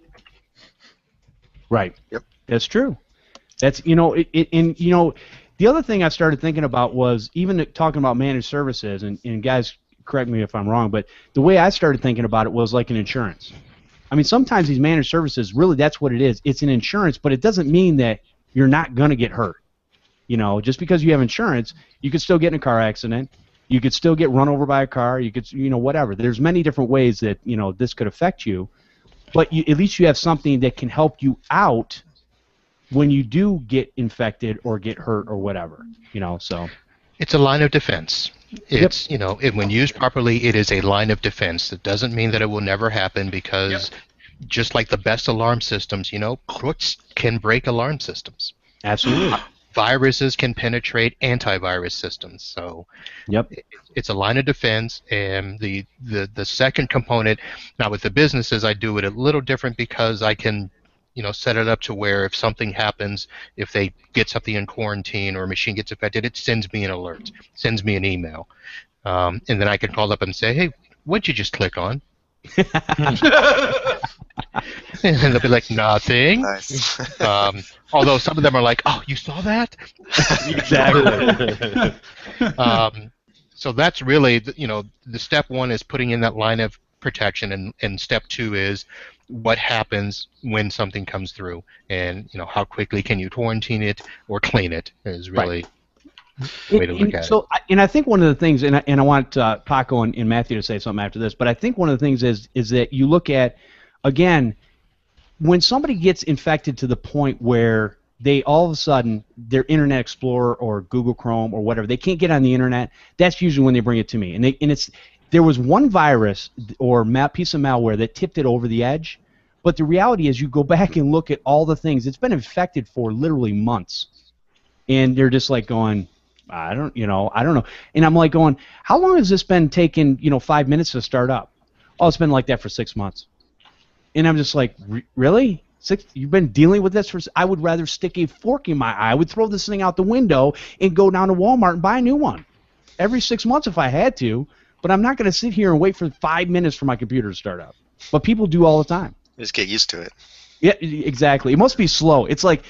[SPEAKER 1] Right.
[SPEAKER 4] Yep.
[SPEAKER 1] That's true. That's the other thing I started thinking about was even talking about managed services, and guys, correct me if I'm wrong, but the way I started thinking about it was like an insurance. I mean, sometimes these managed services, really that's what it is. It's an insurance, but it doesn't mean that you're not going to get hurt. Just because you have insurance, you could still get in a car accident. You could still get run over by a car. You could, whatever. There's many different ways that, this could affect you, but at least you have something that can help you out when you do get infected or get hurt or whatever, so.
[SPEAKER 3] It's a line of defense. It's, when used properly, it is a line of defense. It doesn't mean that it will never happen because just like the best alarm systems, crooks can break alarm systems.
[SPEAKER 1] Absolutely.
[SPEAKER 3] Viruses can penetrate antivirus systems. So it's a line of defense. And the second component, now with the businesses, I do it a little different because I can set it up to where if something happens, if they get something in quarantine or a machine gets affected, it sends me an alert, sends me an email. And then I can call up and say, hey, what'd you just click on? And they'll be like, nothing.
[SPEAKER 4] Nice.
[SPEAKER 3] Although some of them are like, oh, you saw that?
[SPEAKER 1] Exactly.
[SPEAKER 3] So that's really, the step one is putting in that line of protection, and step two is what happens when something comes through, and how quickly can you quarantine it or clean it is really the way to look at it.
[SPEAKER 1] And I think one of the things, and I want Paco and Matthew to say something after this, but I think one of the things is that you look at, again, when somebody gets infected to the point where they all of a sudden, their Internet Explorer or Google Chrome or whatever, they can't get on the Internet, that's usually when they bring it to me. There was one virus or piece of malware that tipped it over the edge, but the reality is you go back and look at all the things. It's been infected for literally months, and they're just like going, I don't know. And I'm like going, how long has this been taking, 5 minutes to start up? Oh, it's been like that for 6 months. And I'm just like, really? You've been dealing with this for? I would rather stick a fork in my eye. I would throw this thing out the window and go down to Walmart and buy a new one every 6 months if I had to. But I'm not going to sit here and wait for 5 minutes for my computer to start up. But people do all the time.
[SPEAKER 4] Just get used to it.
[SPEAKER 1] Yeah, exactly. It must be slow. It's like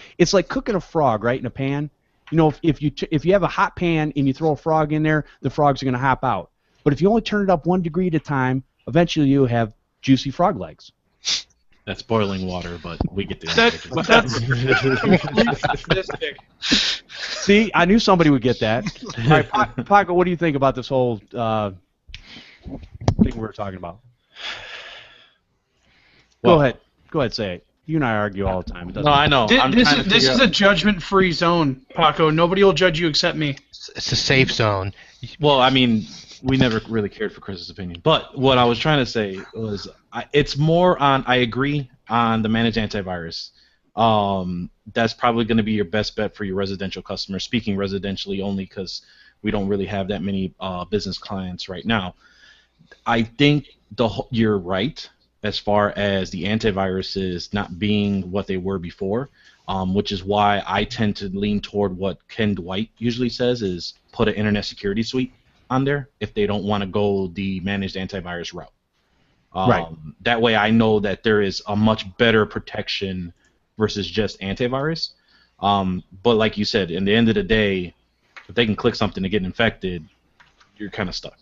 [SPEAKER 1] cooking a frog, right, in a pan. If you have a hot pan and you throw a frog in there, the frogs are going to hop out. But if you only turn it up 1 degree at a time, eventually you'll have juicy frog legs.
[SPEAKER 5] That's boiling water, but we get the
[SPEAKER 2] That's
[SPEAKER 1] See, I knew somebody would get that. All right, Paco, what do you think about this whole thing we were talking about? Go ahead, say it. You and I argue all the time. It doesn't
[SPEAKER 5] I know.
[SPEAKER 2] This is a judgment-free zone, Paco. Nobody will judge you except me.
[SPEAKER 3] It's a safe zone.
[SPEAKER 5] Well, I mean, we never really cared for Chris's opinion. But what I was trying to say was it's more on, I agree on the managed antivirus. That's probably going to be your best bet for your residential customers, speaking residentially only because we don't really have that many business clients right now. I think you're right as far as the antiviruses not being what they were before, which is why I tend to lean toward what Ken Dwight usually says is put an internet security suite on there if they don't want to go the managed antivirus route.
[SPEAKER 1] Right.
[SPEAKER 5] That way I know that there is a much better protection versus just antivirus. But like you said, in the end of the day, if they can click something to get infected, you're kind of stuck.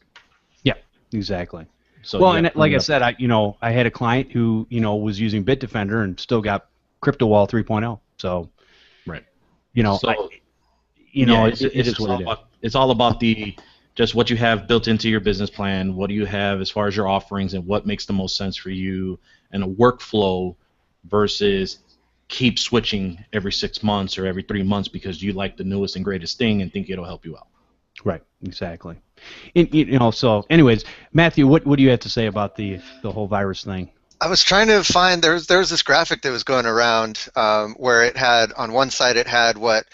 [SPEAKER 1] Yeah, exactly.
[SPEAKER 5] So
[SPEAKER 1] well, and like I said, I had a client who was using Bitdefender and still got CryptoWall 3.0. So,
[SPEAKER 5] right.
[SPEAKER 1] It's
[SPEAKER 5] all about just what you have built into your business plan. What do you have as far as your offerings and what makes the most sense for you, and a workflow versus keep switching every 6 months or every 3 months because you like the newest and greatest thing and think it'll help you out.
[SPEAKER 1] Right, exactly. So anyways, Matthew, what do you have to say about the whole virus thing?
[SPEAKER 4] I was trying to find, there was this graphic that was going around where it had, on one side it had what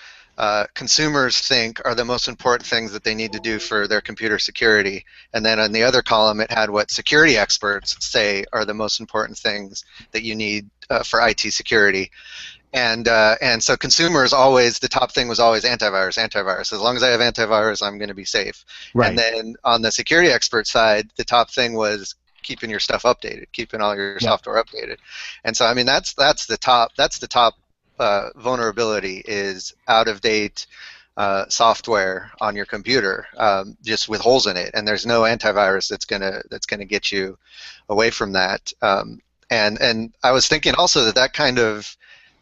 [SPEAKER 4] consumers think are the most important things that they need to do for their computer security, and then on the other column it had what security experts say are the most important things that you need for IT security. And so consumers always, the top thing was always antivirus. As long as I have antivirus, I'm going to be safe.
[SPEAKER 1] Right.
[SPEAKER 4] And then on the security expert side, the top thing was keeping your stuff updated, keeping all your software updated. And so I mean that's the top vulnerability is out of date software on your computer, just with holes in it, and there's no antivirus that's gonna get you away from that. And I was thinking also that kind of,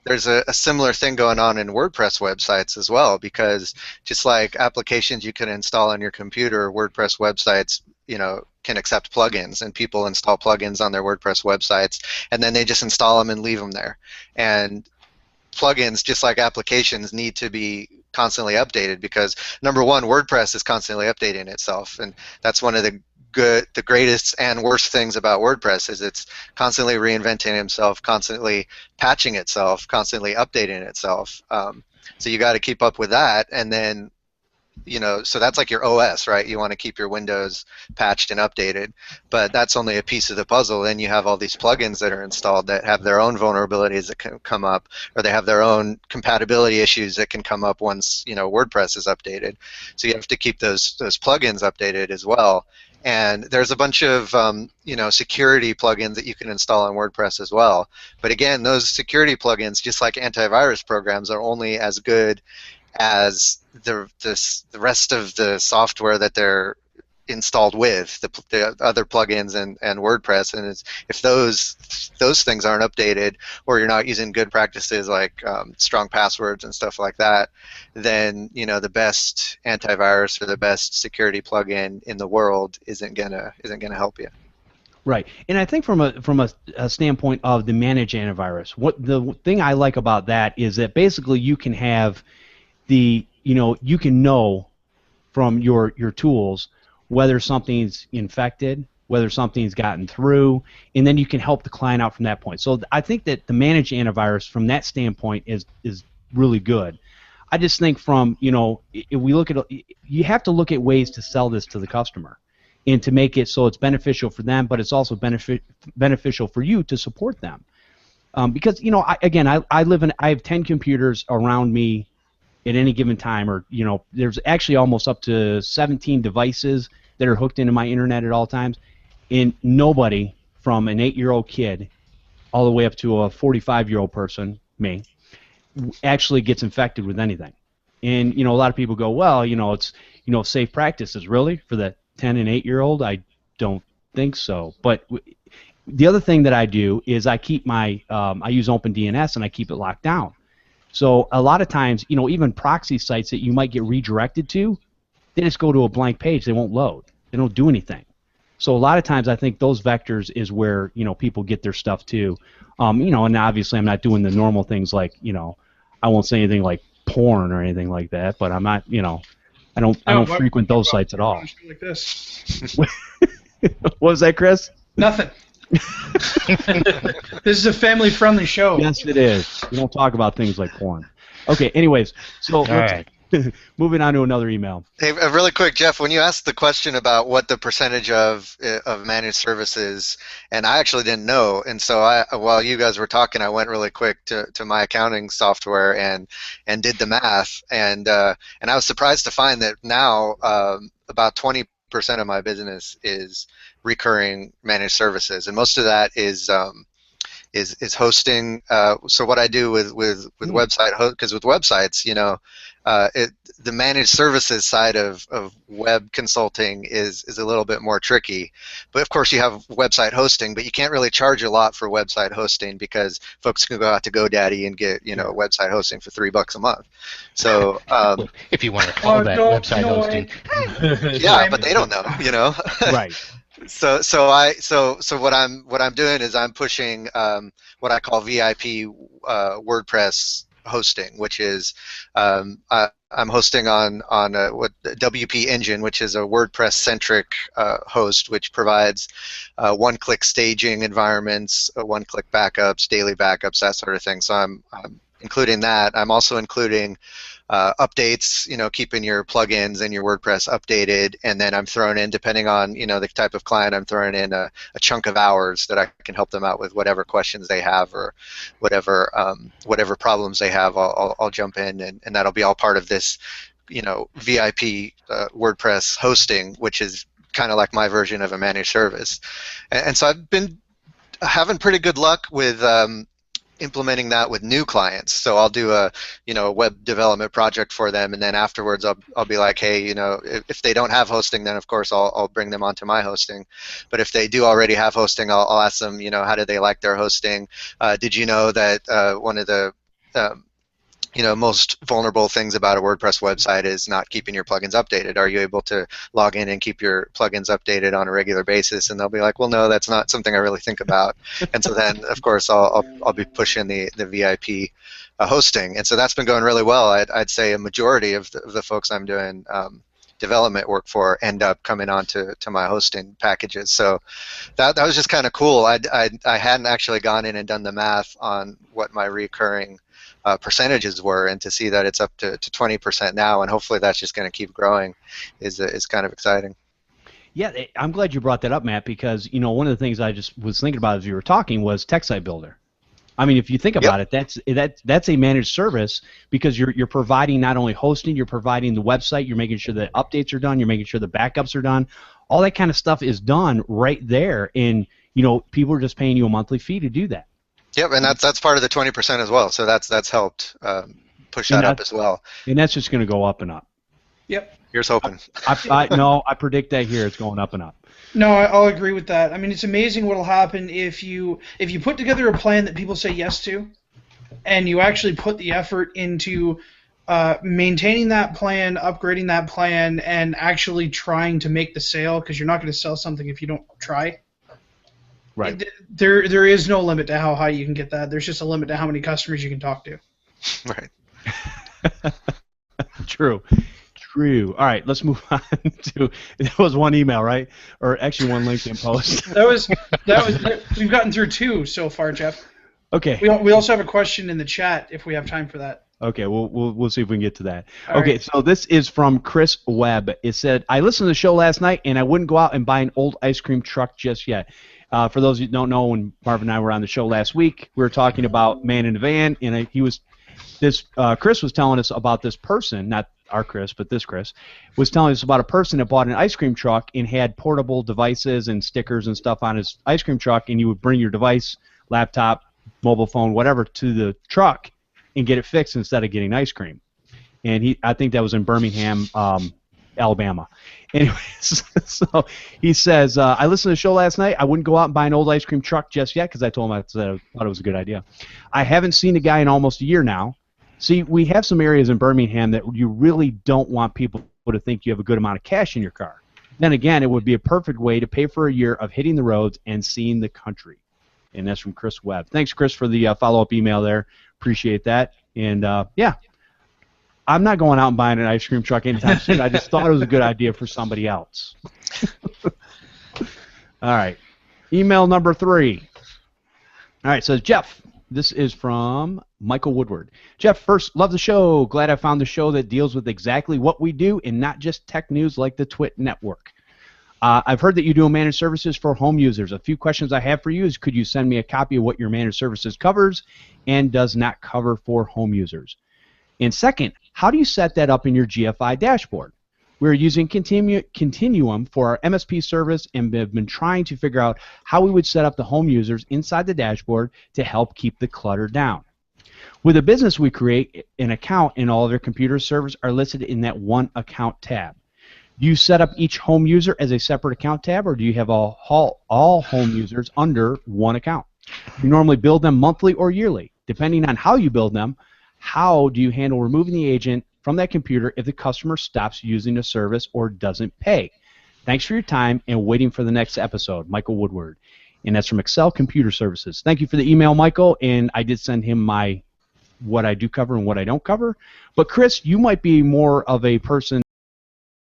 [SPEAKER 4] there's a similar thing going on in WordPress websites as well, because just like applications you can install on your computer, WordPress websites, can accept plugins, and people install plugins on their WordPress websites, and then they just install them and leave them there. And plugins, just like applications, need to be constantly updated, because number one, WordPress is constantly updating itself, and that's one of the greatest and worst things about WordPress is it's constantly reinventing itself, constantly patching itself, constantly updating itself. So you got to keep up with that, and then so that's like your OS, right? You want to keep your Windows patched and updated, but that's only a piece of the puzzle. Then you have all these plugins that are installed that have their own vulnerabilities that can come up, or they have their own compatibility issues that can come up once WordPress is updated. So you have to keep those plugins updated as well. And there's a bunch of security plugins that you can install on WordPress as well. But again, those security plugins, just like antivirus programs, are only as good as the rest of the software that they're installed with, the other plugins and WordPress. And if those things aren't updated, or you're not using good practices like strong passwords and stuff like that, then the best antivirus or the best security plugin in the world isn't gonna help you.
[SPEAKER 1] Right, and I think from a standpoint of the managed antivirus, what the thing I like about that is that basically you can have you can know from your tools whether something's infected, whether something's gotten through, and then you can help the client out from that point. So I think that the managed antivirus from that standpoint is really good. I just think from, if we look at, you have to look at ways to sell this to the customer and to make it so it's beneficial for them, but it's also beneficial for you to support them. Because, I have 10 computers around me at any given time, or there's actually almost up to 17 devices that are hooked into my internet at all times, and nobody from an 8-year-old kid all the way up to a 45-year-old person, me, actually gets infected with anything. And a lot of people go, well, it's safe practices. Really, for the 10 and 8-year-old, I don't think so. But the other thing that I do is I keep my I use OpenDNS and I keep it locked down. So a lot of times, even proxy sites that you might get redirected to, they just go to a blank page. They won't load. They don't do anything. So a lot of times, I think those vectors is where people get their stuff to. And obviously, I'm not doing the normal things like I won't say anything like porn or anything like that. But I'm not I don't frequent those sites at all.
[SPEAKER 2] Like this.
[SPEAKER 1] What was that, Chris?
[SPEAKER 2] Nothing. This is a family-friendly show.
[SPEAKER 1] Yes, it is. We don't talk about things like porn. Okay, anyways, so moving on to another email.
[SPEAKER 4] Hey, really quick, Jeff, when you asked the question about what the percentage of managed services, and I actually didn't know, and so while you guys were talking, I went really quick to my accounting software and did the math, and I was surprised to find that now about 20% of my business is recurring managed services, and most of that is hosting. So what I do with website, because with websites, the managed services side of web consulting is a little bit more tricky. But of course, you have website hosting, but you can't really charge a lot for website hosting because folks can go out to GoDaddy and get website hosting for $3 a month. So
[SPEAKER 3] if you want to call that website hosting,
[SPEAKER 4] yeah, but they don't know,
[SPEAKER 1] Right.
[SPEAKER 4] So what I'm doing is I'm pushing what I call VIP WordPress hosting, which is I'm hosting on what WP Engine, which is a WordPress-centric host, which provides one-click staging environments, one-click backups, daily backups, that sort of thing. So I'm including that. I'm also including updates, keeping your plugins and your WordPress updated, and then I'm throwing in, depending on the type of client, I'm throwing in a chunk of hours that I can help them out with whatever questions they have or whatever problems they have. I'll jump in, and that'll be all part of this VIP WordPress hosting, which is kind of like my version of a managed service. And so I've been having pretty good luck with implementing that with new clients. So I'll do a web development project for them, and then afterwards I'll be like, hey, if they don't have hosting, then of course I'll bring them onto my hosting. But if they do already have hosting, I'll ask them, how do they like their hosting? Did you know that one of the most vulnerable things about a WordPress website is not keeping your plugins updated. Are you able to log in and keep your plugins updated on a regular basis? And they'll be like, well, no, that's not something I really think about. And so then, of course, I'll be pushing the VIP hosting. And so that's been going really well. I'd say a majority of the folks I'm doing development work for end up coming on to my hosting packages. So that was just kind of cool. I hadn't actually gone in and done the math on what my recurring percentages were, and to see that it's up to 20% now, and hopefully that's just going to keep growing, is kind of exciting.
[SPEAKER 1] Yeah, I'm glad you brought that up, Matt, because one of the things I just was thinking about as you were talking was Tech Site Builder. I mean, if you think about it, that's a managed service, because you're providing not only hosting, you're providing the website, you're making sure the updates are done, you're making sure the backups are done, all that kind of stuff is done right there, and people are just paying you a monthly fee to do that.
[SPEAKER 4] Yep, and that's part of the 20% as well. So that's helped push that up as well.
[SPEAKER 1] And that's just going to go up and up.
[SPEAKER 2] Yep.
[SPEAKER 4] Here's hoping.
[SPEAKER 1] I predict that here it's going up and up.
[SPEAKER 2] No, I'll agree with that. I mean, it's amazing what'll happen if you put together a plan that people say yes to, and you actually put the effort into maintaining that plan, upgrading that plan, and actually trying to make the sale, because you're not going to sell something if you don't try.
[SPEAKER 1] Right.
[SPEAKER 2] There is no limit to how high you can get that. There's just a limit to how many customers you can talk to.
[SPEAKER 4] Right.
[SPEAKER 1] True. All right, let's move on to, that was one email, right? Or actually one LinkedIn post.
[SPEAKER 2] that was we've gotten through 2 so far, Jeff.
[SPEAKER 1] Okay.
[SPEAKER 2] We also have a question in the chat if we have time for that.
[SPEAKER 1] Okay, we'll see if we can get to that.
[SPEAKER 2] All
[SPEAKER 1] okay,
[SPEAKER 2] right.
[SPEAKER 1] So this is from Chris Webb. It said, I listened to the show last night, and I wouldn't go out and buy an old ice cream truck just yet. For those who don't know, when Marvin and I were on the show last week, we were talking about Man in the Van, and Chris was telling us about this person, not our Chris, but this Chris, was telling us about a person that bought an ice cream truck and had portable devices and stickers and stuff on his ice cream truck, and you would bring your device, laptop, mobile phone, whatever, to the truck and get it fixed instead of getting ice cream. And I think that was in Birmingham, Alabama. Anyways, so he says, I listened to the show last night. I wouldn't go out and buy an old ice cream truck just yet, because I told him I thought it was a good idea. I haven't seen the guy in almost a year now. See, we have some areas in Birmingham that you really don't want people to think you have a good amount of cash in your car. Then again, it would be a perfect way to pay for a year of hitting the roads and seeing the country. And that's from Chris Webb. Thanks, Chris, for the follow-up email there. Appreciate that. And, yeah, I'm not going out and buying an ice cream truck anytime soon. I just thought it was a good idea for somebody else. All right. Email number 3. All right, so Jeff. This is from Michael Woodward. Jeff, first, love the show. Glad I found the show that deals with exactly what we do and not just tech news like the Twit Network. I've heard that you do managed services for home users. A few questions I have for you is, could you send me a copy of what your managed services covers and does not cover for home users? And second, how do you set that up in your GFI dashboard? We're using Continuum for our MSP service and have been trying to figure out how we would set up the home users inside the dashboard to help keep the clutter down. With a business we create, an account and all of their computer servers are listed in that one account tab. Do you set up each home user as a separate account tab, or do you have all home users under one account? You normally build them monthly or yearly. Depending on how you build them, how do you handle removing the agent from that computer if the customer stops using the service or doesn't pay? Thanks for your time and waiting for the next episode. Michael Woodward. And that's from Excel Computer Services. Thank you for the email, Michael, and I did send him what I do cover and what I don't cover. But Chris, you might be more of a person.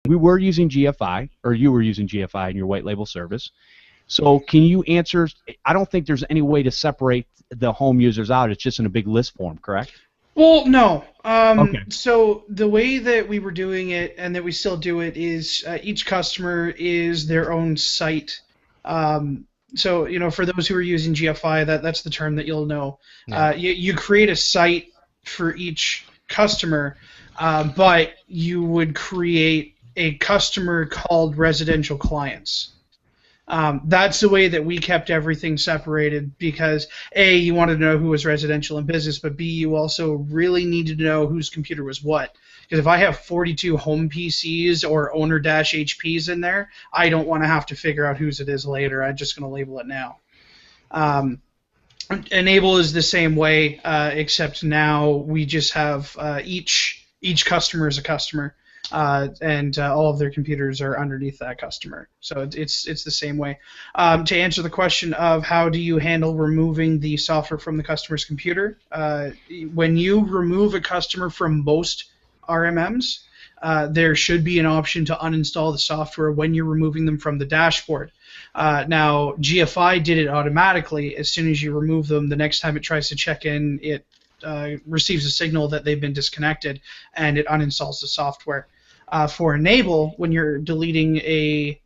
[SPEAKER 1] We were using GFI, or you were using GFI in your white label service. So can you answer? I don't think there's any way to separate the home users out. It's just in a big list form, correct?
[SPEAKER 2] Well, no.
[SPEAKER 1] Okay.
[SPEAKER 2] So the way that we were doing it, and that we still do it, is each customer is their own site. So, for those who are using GFI, that's the term that you'll know.
[SPEAKER 3] Yeah.
[SPEAKER 2] You create a site for each customer, but you would create a customer called residential clients. That's the way that we kept everything separated, because A, you wanted to know who was residential and business, but B, you also really needed to know whose computer was what. Because if I have 42 home PCs or owner-HPs in there, I don't want to have to figure out whose it is later. I'm just going to label it now. Enable is the same way, except now we just have each customer is a customer, and all of their computers are underneath that customer. So it's the same way. To answer the question of how do you handle removing the software from the customer's computer, when you remove a customer from most RMMs, there should be an option to uninstall the software when you're removing them from the dashboard. Now, GFI did it automatically. As soon as you remove them, the next time it tries to check in, it receives a signal that they've been disconnected, and it uninstalls the software. For Enable, when you're deleting a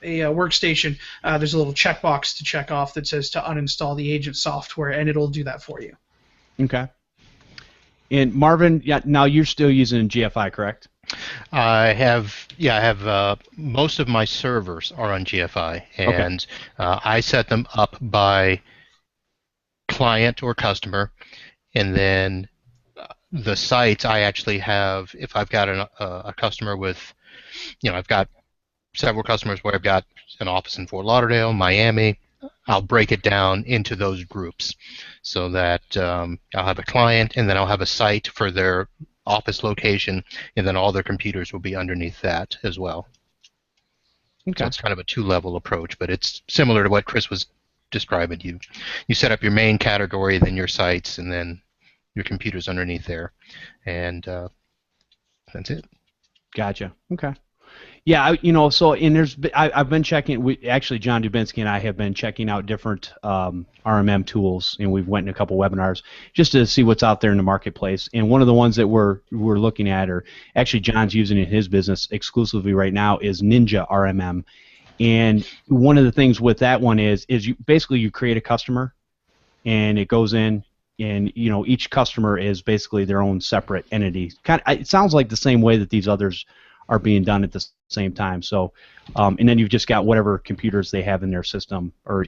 [SPEAKER 2] workstation, there's a little checkbox to check off that says to uninstall the agent software, and it'll do that for you.
[SPEAKER 1] Okay. And Marvin, yeah, now you're still using GFI, correct?
[SPEAKER 3] I have most of my servers are on GFI, and I set them up by client or customer, and then the sites I actually have. If I've got a customer with, I've got several customers where I've got an office in Fort Lauderdale, Miami. I'll break it down into those groups so that I'll have a client, and then I'll have a site for their office location, and then all their computers will be underneath that as well. Okay. So it's kind of a two-level approach, but it's similar to what Chris was describing. You set up your main category, then your sites, and then your computers underneath there, and that's it.
[SPEAKER 1] Gotcha. Okay. Yeah, so I've been checking. Actually, John Dubinsky and I have been checking out different RMM tools, and we've went in a couple webinars just to see what's out there in the marketplace. And one of the ones that we're looking at, or actually John's using in his business exclusively right now, is Ninja RMM. And one of the things with that one is you create a customer, and it goes in, and each customer is basically their own separate entity. It sounds like the same way that these others are being done at the same time. So, and then you've just got whatever computers they have in their system or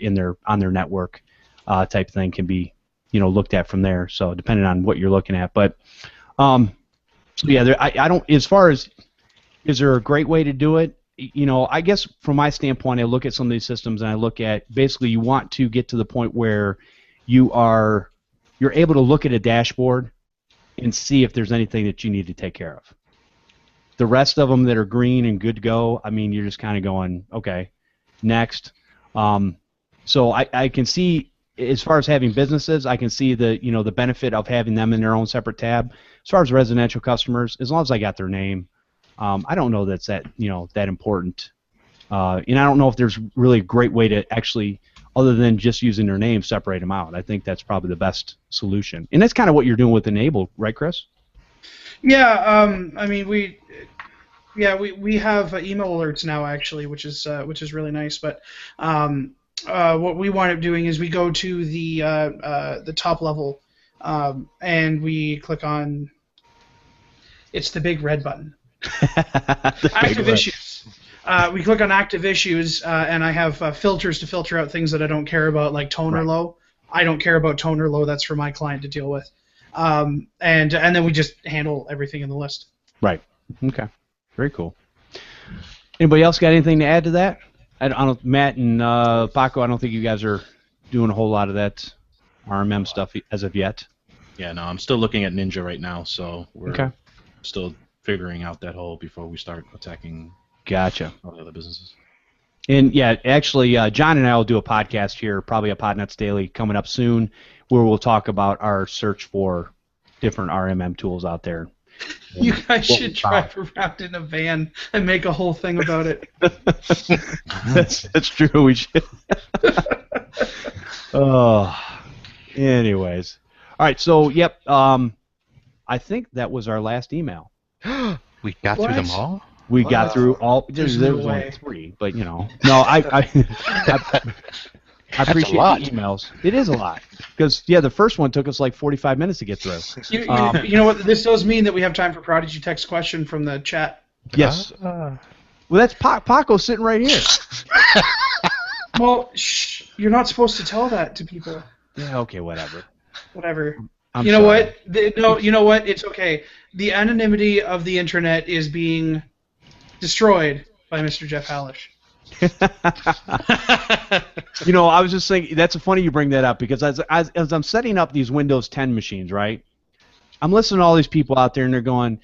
[SPEAKER 1] on their network type thing can be, looked at from there. So depending on what you're looking at, but so yeah, I don't. As far as is there a great way to do it? I guess from my standpoint, I look at some of these systems and I look at basically you want to get to the point where you're able to look at a dashboard and see if there's anything that you need to take care of. The rest of them that are green and good to go, I mean, you're just kind of going, okay, next. So I can see, as far as having businesses, I can see the benefit of having them in their own separate tab. As far as residential customers, as long as I got their name, I don't know that's that important. And I don't know if there's really a great way to actually, other than just using their name, separate them out. I think that's probably the best solution. And that's kind of what you're doing with Enable, right, Chris?
[SPEAKER 2] Yeah, I mean we have email alerts now actually, which is really nice. But what we wind up doing is we go to the top level and we click on it's the big red button. Active issues. We click on active issues, and I have filters to filter out things that I don't care about, like tone or low. I don't care about tone or low. That's for my client to deal with. And then we just handle everything in the list.
[SPEAKER 1] Right. Okay. Very cool. Anybody else got anything to add to that? I don't. Matt and Paco, I don't think you guys are doing a whole lot of that RMM stuff as of yet.
[SPEAKER 5] Yeah, no, I'm still looking at Ninja right now, so we're still figuring out that whole before we start attacking.
[SPEAKER 1] Gotcha.
[SPEAKER 5] All the other businesses. And
[SPEAKER 1] yeah, actually, John and I will do a podcast here, probably a Podnutz Daily coming up soon, where we'll talk about our search for different RMM tools out there.
[SPEAKER 2] You guys should drive around in a van and make a whole thing about it.
[SPEAKER 1] That's true. We should. Anyways. All right. So, yep. I think that was our last email.
[SPEAKER 3] We got through them all?
[SPEAKER 1] We got through all. There was only 3, but No, I appreciate the emails. It is a lot. Because, the first one took us like 45 minutes to get through.
[SPEAKER 2] You know what? This does mean that we have time for Prodigy text question from the chat.
[SPEAKER 1] Yes. Well, that's Paco sitting right here.
[SPEAKER 2] Well, shh. You're not supposed to tell that to people.
[SPEAKER 1] Yeah, okay, whatever.
[SPEAKER 2] You know what? You know what? It's okay. The anonymity of the internet is being destroyed by Mr. Jeff Halash.
[SPEAKER 1] You know, I was just thinking, that's funny you bring that up, because as I'm setting up these Windows 10 machines, right, I'm listening to all these people out there, and they're going,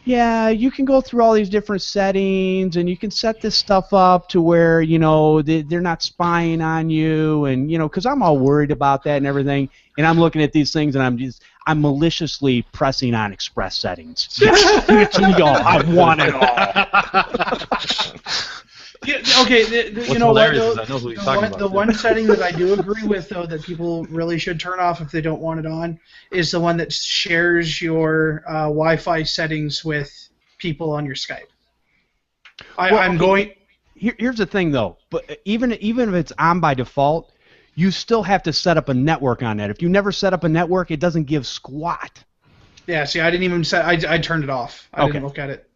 [SPEAKER 1] yeah, you can go through all these different settings, and you can set this stuff up to where, you know, they're not spying on you, and, you know, because I'm all worried about that and everything, and I'm looking at these things, and I'm maliciously pressing on express settings. Yes, give it to me all. I want it all.
[SPEAKER 2] Yeah, okay, you know what, though, the one setting that I do agree with, though, that people really should turn off if they don't want it on, is the one that shares your Wi-Fi settings with people on your Skype.
[SPEAKER 1] Here's the thing, though. But even if it's on by default, you still have to set up a network on that. If you never set up a network, it doesn't give squat.
[SPEAKER 2] Yeah, see, I didn't even set. I turned it off. I didn't look at it.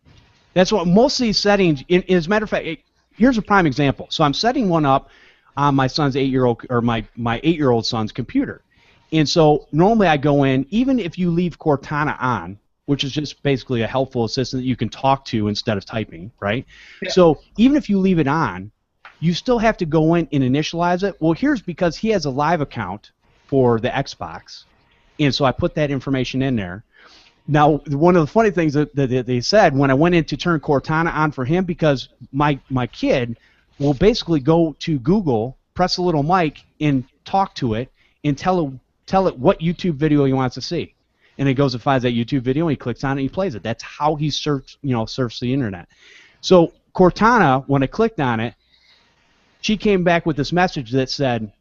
[SPEAKER 1] That's what most of these settings. As a matter of fact, here's a prime example. So I'm setting one up on my son's 8-year-old, or my 8-year-old son's computer, and so normally I go in, even if you leave Cortana on, which is just basically a helpful assistant that you can talk to instead of typing, right? Yeah. So even if you leave it on, you still have to go in and initialize it. Well, here's because he has a live account for the Xbox, and so I put that information in there. Now, one of the funny things that they said when I went in to turn Cortana on for him, because my kid will basically go to Google, press a little mic, and talk to it, and tell it what YouTube video he wants to see, and it goes and finds that YouTube video, and he clicks on it, and he plays it. That's how he surfs the internet. So Cortana, when I clicked on it, she came back with this message that said,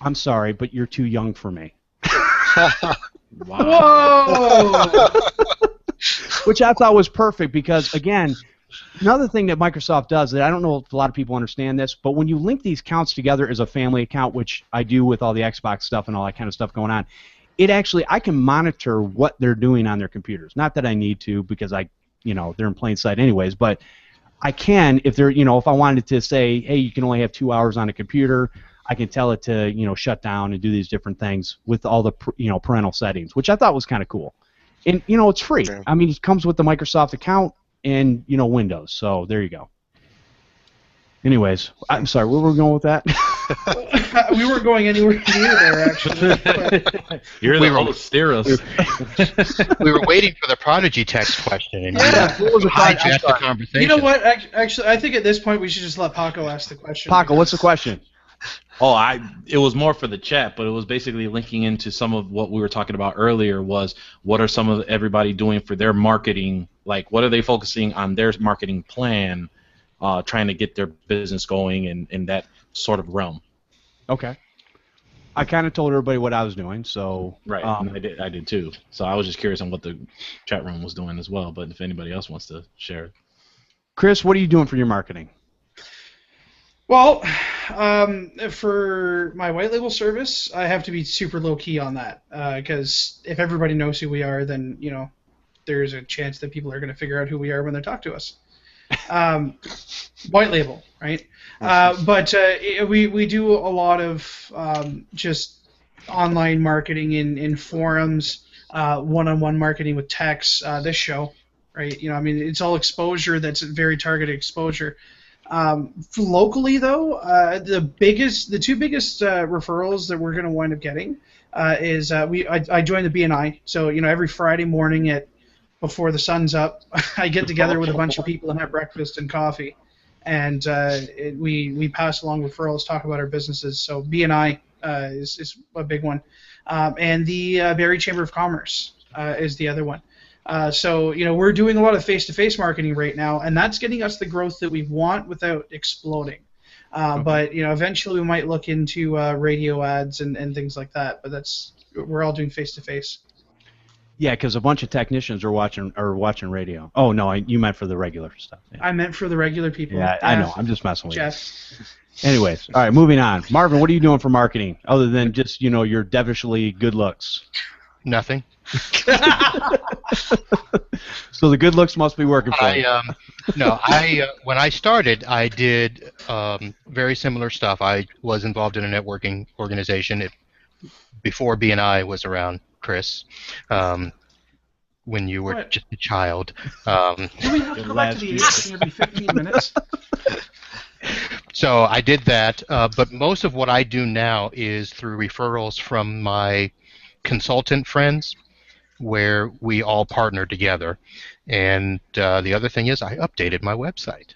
[SPEAKER 1] "I'm sorry, but you're too young for me."
[SPEAKER 2] Wow. Whoa!
[SPEAKER 1] Which I thought was perfect, because, again, another thing that Microsoft does that I don't know if a lot of people understand this, but when you link these accounts together as a family account, which I do with all the Xbox stuff and all that kind of stuff going on, I can monitor what they're doing on their computers. Not that I need to, because they're in plain sight anyways, but I can if I wanted to say, hey, you can only have 2 hours on a computer, I can tell it to shut down and do these different things with all the parental settings, which I thought was kind of cool. And it's free. Yeah. I mean, it comes with the Microsoft account and Windows. So there you go. Anyways, I'm sorry, where were we going with that?
[SPEAKER 2] We weren't going anywhere near there, actually.
[SPEAKER 5] You're the host, steer us.
[SPEAKER 3] We were waiting for the Prodigy text question, and
[SPEAKER 2] you
[SPEAKER 3] hijacked the conversation.
[SPEAKER 2] You know what? Actually, I think at this point we should just let Paco ask the question.
[SPEAKER 1] Paco, what's the question?
[SPEAKER 5] Oh, it was more for the chat, but it was basically linking into some of what we were talking about earlier. Was what are some of everybody doing for their marketing? Like, what are they focusing on their marketing plan, trying to get their business going in that sort of realm?
[SPEAKER 1] Okay. I kind of told everybody what I was doing, so
[SPEAKER 5] right. I did too. So I was just curious on what the chat room was doing as well. But if anybody else wants to share,
[SPEAKER 1] Chris, what are you doing for your marketing?
[SPEAKER 2] Well, for my white label service, I have to be super low key on that, because if everybody knows who we are, then there's a chance that people are going to figure out who we are when they talk to us. White label, right? But we do a lot of just online marketing in forums, one-on-one marketing with techs. This show, right? It's all exposure. That's very targeted exposure. Locally, though, the two biggest referrals that we're going to wind up getting is I joined the BNI. So every Friday morning before the sun's up, I get together with a bunch of people and have breakfast and coffee, and we pass along referrals, talk about our businesses. So BNI is a big one, and the Barrie Chamber of Commerce is the other one. So we're doing a lot of face-to-face marketing right now, and that's getting us the growth that we want without exploding. But eventually we might look into radio ads and things like that. But we're all doing face-to-face.
[SPEAKER 1] Yeah, because a bunch of technicians are watching radio. Oh no, you meant for the regular stuff. Yeah.
[SPEAKER 2] I meant for the regular people.
[SPEAKER 1] Yeah, I know. I'm just messing with you. Anyways, all right, moving on. Marvin, what are you doing for marketing other than just your devilishly good looks?
[SPEAKER 3] Nothing.
[SPEAKER 1] So the good looks must be working for you.
[SPEAKER 3] When I started, I did very similar stuff. I was involved in a networking organization before BNI was around, Chris, when you were just a child.
[SPEAKER 2] Do we have to go back to the 8 every 15 minutes?
[SPEAKER 3] So I did that, but most of what I do now is through referrals from my consultant friends, where we all partner together. And the other thing is I updated my website.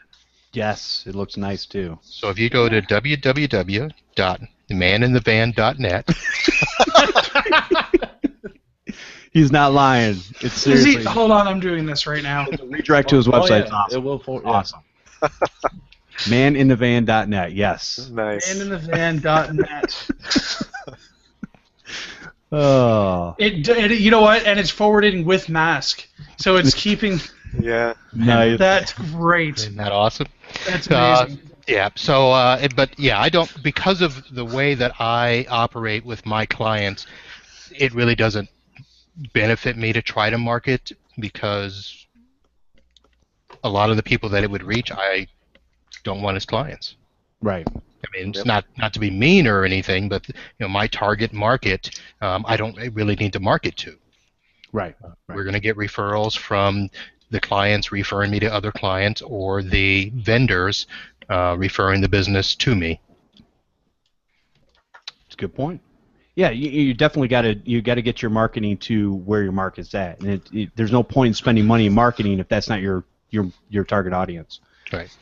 [SPEAKER 1] Yes, it looks nice too.
[SPEAKER 3] So if you go to www.maninthevan.net,
[SPEAKER 1] He's not lying. It's seriously.
[SPEAKER 2] Hold on, I'm doing this right now.
[SPEAKER 1] Redirect to his website.
[SPEAKER 5] Yeah,
[SPEAKER 1] Awesome.
[SPEAKER 5] it will.
[SPEAKER 1] Awesome. Maninthevan.net. Yes.
[SPEAKER 4] Nice.
[SPEAKER 2] Maninthevan.net.
[SPEAKER 1] Oh.
[SPEAKER 2] You know what? And it's forwarding with mask, so it's keeping.
[SPEAKER 4] Yeah.
[SPEAKER 1] Nice.
[SPEAKER 2] That's great.
[SPEAKER 3] isn't that awesome?
[SPEAKER 2] That's amazing.
[SPEAKER 3] Yeah. So, but yeah, I don't, because of the way that I operate with my clients, it really doesn't benefit me to try to market, because a lot of the people that it would reach, I don't want as clients.
[SPEAKER 1] Right.
[SPEAKER 3] I mean, it's not to be mean or anything, but my target market, I don't really need to market to.
[SPEAKER 1] Right.
[SPEAKER 3] We're going to get referrals from the clients referring me to other clients, or the vendors referring the business to me.
[SPEAKER 1] That's a good point. Yeah, you definitely got to get your marketing to where your market's at, and there's no point in spending money in marketing if that's not your target audience.
[SPEAKER 3] Right.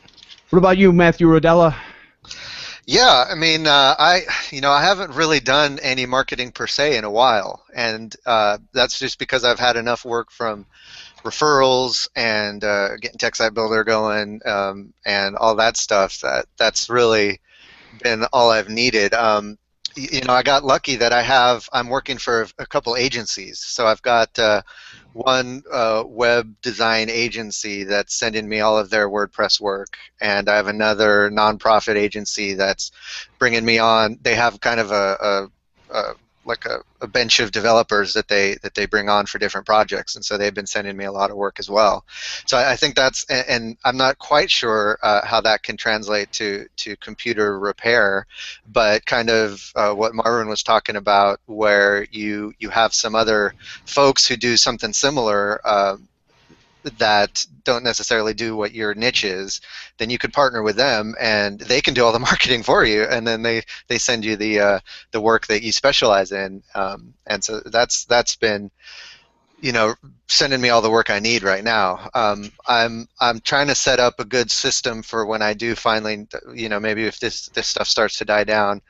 [SPEAKER 1] What about you, Matthew Rodela?
[SPEAKER 4] Yeah, I mean, I haven't really done any marketing per se in a while, and that's just because I've had enough work from referrals and getting Tech Site Builder going and all that stuff. That's really been all I've needed. I got lucky that I'm working for a couple agencies. So I've got one web design agency that's sending me all of their WordPress work, and I have another nonprofit agency that's bringing me on. They have kind of a bench of developers that they bring on for different projects, and so they've been sending me a lot of work as well. So I think that's, and I'm not quite sure how that can translate to computer repair, but kind of what Marvin was talking about, where you have some other folks who do something similar that don't necessarily do what your niche is, then you could partner with them and they can do all the marketing for you, and then they send you the work that you specialize in, and so that's been sending me all the work I need right now. I'm trying to set up a good system for when I do finally, maybe if this stuff starts to die down,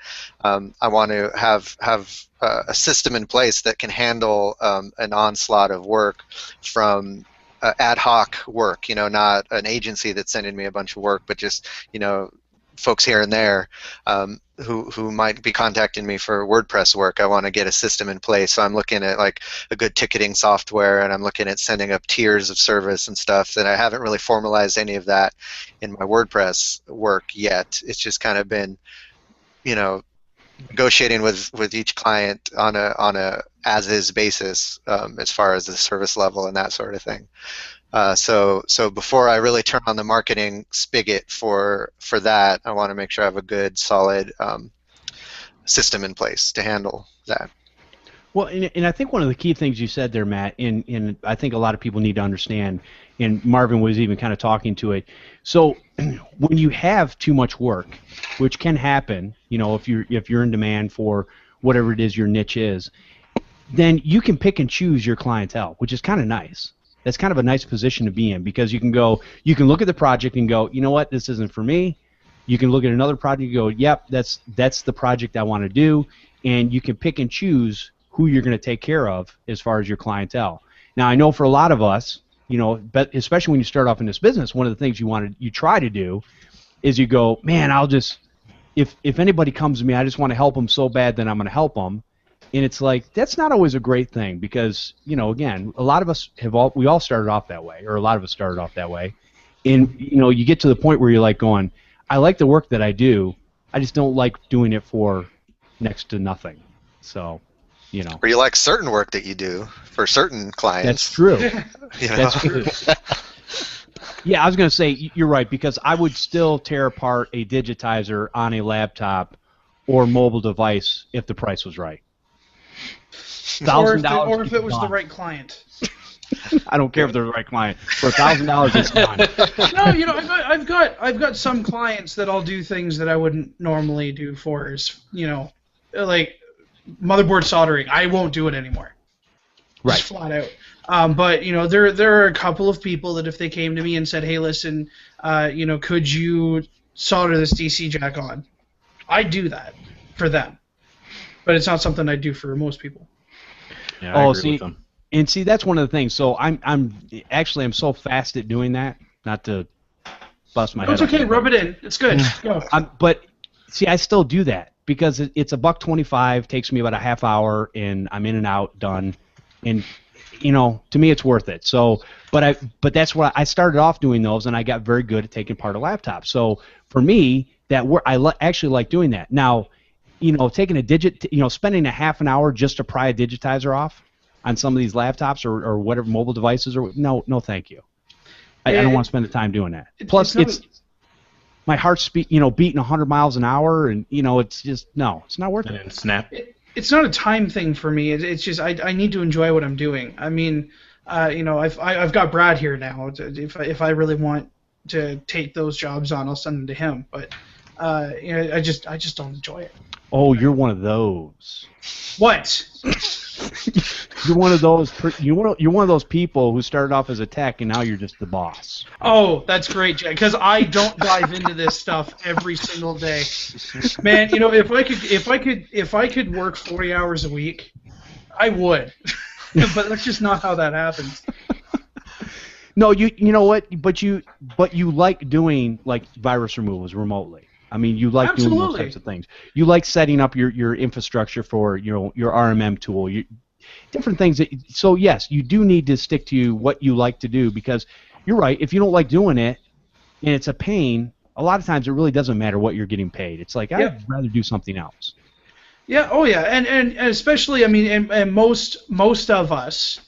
[SPEAKER 4] I want to have a system in place that can handle an onslaught of work from ad hoc work, not an agency that's sending me a bunch of work, but just, folks here and there who might be contacting me for WordPress work. I want to get a system in place, so I'm looking at like a good ticketing software, and I'm looking at setting up tiers of service and stuff. That I haven't really formalized any of that in my WordPress work yet. It's just kind of been, negotiating with each client on a as-is basis, as far as the service level and that sort of thing. So before I really turn on the marketing spigot for that, I want to make sure I have a good, solid system in place to handle that.
[SPEAKER 1] Well, and I think one of the key things you said there, Matt, and I think a lot of people need to understand, and Marvin was even kind of talking to it. So when you have too much work, which can happen, if you're in demand for whatever it is your niche is, then you can pick and choose your clientele, which is kind of nice. That's kind of a nice position to be in, because you can look at the project and go, you know what, this isn't for me. You can look at another project and go, yep, that's the project I want to do, and you can pick and choose who you're going to take care of as far as your clientele. Now, I know for a lot of us, but especially when you start off in this business, one of the things you try to do is you go, man, if anybody comes to me, I just want to help them so bad that I'm going to help them. And it's like, that's not always a great thing, because, again, a lot of us we all started off that way, or a lot of us started off that way. And, you get to the point where you're like going, I like the work that I do, I just don't like doing it for next to nothing. So,
[SPEAKER 4] Or you like certain work that you do for certain clients.
[SPEAKER 1] That's true. That's true. Yeah, I was going to say, you're right, because I would still tear apart a digitizer on a laptop or mobile device if the price was right.
[SPEAKER 2] Or if it was the right client.
[SPEAKER 1] I don't care if they're the right client. For $1,000, it's fine.
[SPEAKER 2] No, I've got some clients that I'll do things that I wouldn't normally do for, like motherboard soldering. I won't do it anymore.
[SPEAKER 1] Right.
[SPEAKER 2] Just flat out. But there are a couple of people that if they came to me and said, "Hey, listen, could you solder this DC jack on?" I'd do that for them. But it's not something I'd do for most people.
[SPEAKER 5] Yeah, I agree with them.
[SPEAKER 1] And see, that's one of the things. So I'm so fast at doing that. Not to bust my head.
[SPEAKER 2] It's okay. Rub it in. It's good. Go.
[SPEAKER 1] But see, I still do that because it's $1.25. Takes me about a half hour, and I'm in and out, done. And to me, it's worth it. So, but that's what I started off doing those, and I got very good at taking apart a laptop. So for me, actually like doing that. Now, taking spending a half an hour just to pry a digitizer off on some of these laptops or whatever mobile devices, no, thank you. I don't want to spend the time doing that. Plus, my heart's beating 100 miles an hour, and it's just it's not worth it.
[SPEAKER 5] And snap.
[SPEAKER 2] It's not a time thing for me. It's just I need to enjoy what I'm doing. I mean, I've got Brad here now. If I really want to take those jobs on, I'll send them to him. But I just don't enjoy it.
[SPEAKER 1] Oh, you're one of those.
[SPEAKER 2] What?
[SPEAKER 1] You're one of those. You're one of those people who started off as a tech and now you're just the boss.
[SPEAKER 2] Oh, that's great, Jack. Because I don't dive into this stuff every single day. Man, if I could work 40 hours a week, I would. But that's just not how that happens.
[SPEAKER 1] No, you know what? But you like doing like virus removals remotely. I mean, you like doing those types of things. You like setting up your infrastructure for your RMM tool, different things. So yes, you do need to stick to what you like to do because you're right. If you don't like doing it and it's a pain, a lot of times it really doesn't matter what you're getting paid. It's like I'd rather do something else.
[SPEAKER 2] Yeah. Oh yeah. And especially and most of us,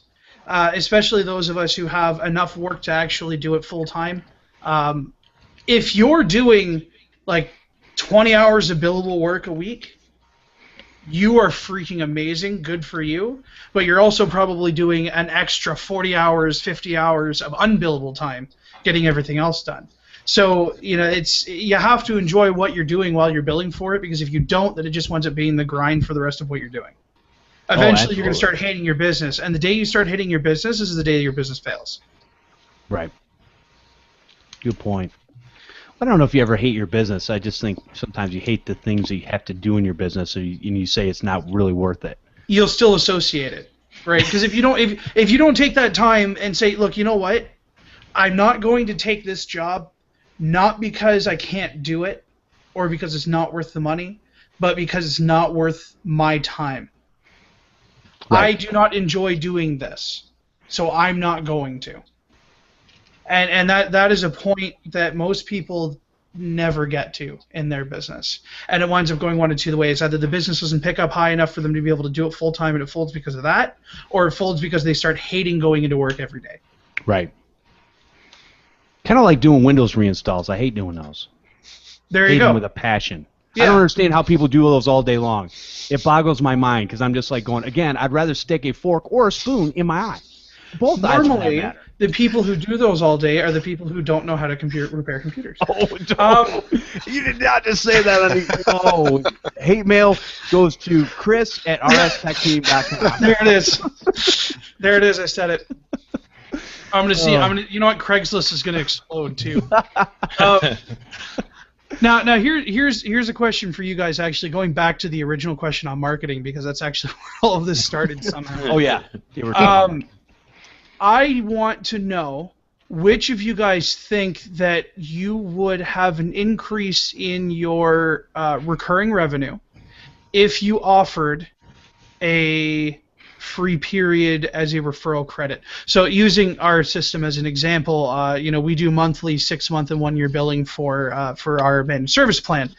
[SPEAKER 2] especially those of us who have enough work to actually do it full time, if you're doing like 20 hours of billable work a week, you are freaking amazing, good for you, but you're also probably doing an extra 40 hours, 50 hours of unbillable time getting everything else done. So, you have to enjoy what you're doing while you're billing for it, because if you don't, then it just winds up being the grind for the rest of what you're doing. Eventually, you're going to start hating your business, and the day you start hating your business is the day your business fails.
[SPEAKER 1] Right. Good point. I don't know if you ever hate your business. I just think sometimes you hate the things that you have to do in your business, and you say it's not really worth it.
[SPEAKER 2] You'll still associate it, right? Because if you don't take that time and say, look, you know what, I'm not going to take this job, not because I can't do it, or because it's not worth the money, but because it's not worth my time. Right. I do not enjoy doing this, so I'm not going to. And that is a point that most people never get to in their business. And it winds up going one of two ways. Either the business doesn't pick up high enough for them to be able to do it full time and it folds because of that, or it folds because they start hating going into work every day.
[SPEAKER 1] Right. Kind of like doing Windows reinstalls. I hate doing those.
[SPEAKER 2] There you go.
[SPEAKER 1] Them with a passion.
[SPEAKER 2] Yeah.
[SPEAKER 1] I don't understand how people do those all day long. It boggles my mind because I'm just like going, again, I'd rather stick a fork or a spoon in my eye. Both eyes
[SPEAKER 2] Normally, the people who do those all day are the people who don't know how to repair computers.
[SPEAKER 1] Oh, you did not just say that. Hate mail goes to Chris at rstechteam.com.
[SPEAKER 2] There it is. There it is. I said it. I'm gonna see. You know what? Craigslist is gonna explode too. Now here's a question for you guys. Actually, going back to the original question on marketing, because that's actually where all of this started somehow.
[SPEAKER 1] Oh yeah.
[SPEAKER 2] I want to know which of you guys think that you would have an increase in your recurring revenue if you offered a free period as a referral credit. So using our system as an example, we do monthly, 6-month, and 1-year billing for our managed service plan.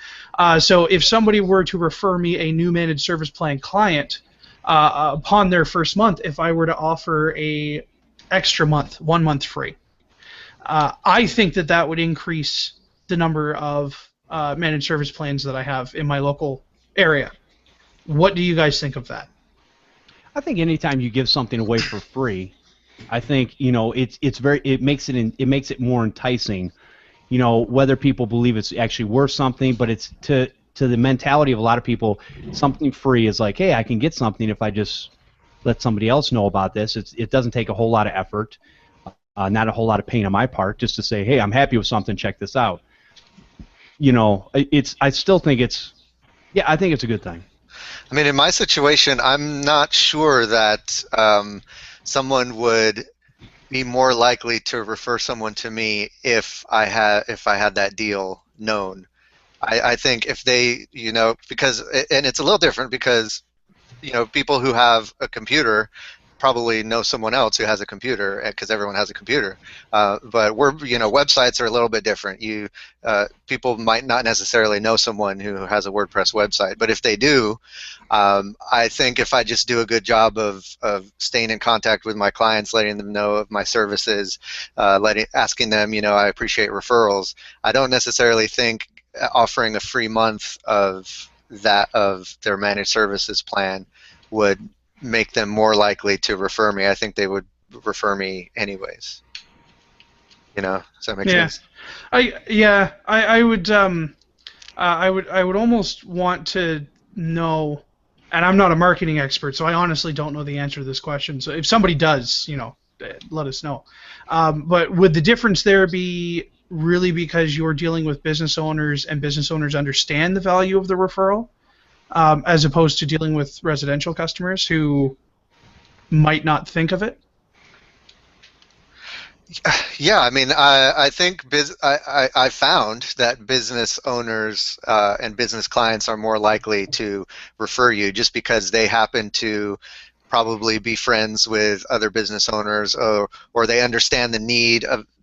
[SPEAKER 2] So if somebody were to refer me a new managed service plan client upon their first month, if I were to offer a extra month, 1 month free, I think that would increase the number of managed service plans that I have in my local area. What do you guys think of that?
[SPEAKER 1] I think anytime you give something away for free, I think it makes it more enticing. Whether people believe it's actually worth something, but it's to the mentality of a lot of people, something free is like, hey, I can get something if I just let somebody else know about this. It doesn't take a whole lot of effort, not a whole lot of pain on my part, just to say, hey, I'm happy with something. Check this out. I still think I think it's a good thing.
[SPEAKER 4] I mean, in my situation, I'm not sure that someone would be more likely to refer someone to me if I had that deal known. I think if they, because, and it's a little different because, people who have a computer probably know someone else who has a computer because everyone has a computer. But websites are a little bit different. People might not necessarily know someone who has a WordPress website, but if they do, I think if I just do a good job of staying in contact with my clients, letting them know of my services, asking them, I appreciate referrals. I don't necessarily think offering a free month of their managed services plan would make them more likely to refer me. I think they would refer me anyways. Does that make sense?
[SPEAKER 2] I would almost want to know, and I'm not a marketing expert, so I honestly don't know the answer to this question. So if somebody does, let us know. But would the difference there be really because you're dealing with business owners and business owners understand the value of the referral, as opposed to dealing with residential customers who might not think of it?
[SPEAKER 4] Yeah, I mean, I think I found that business owners and business clients are more likely to refer you just because they happen to probably be friends with other business owners, or they understand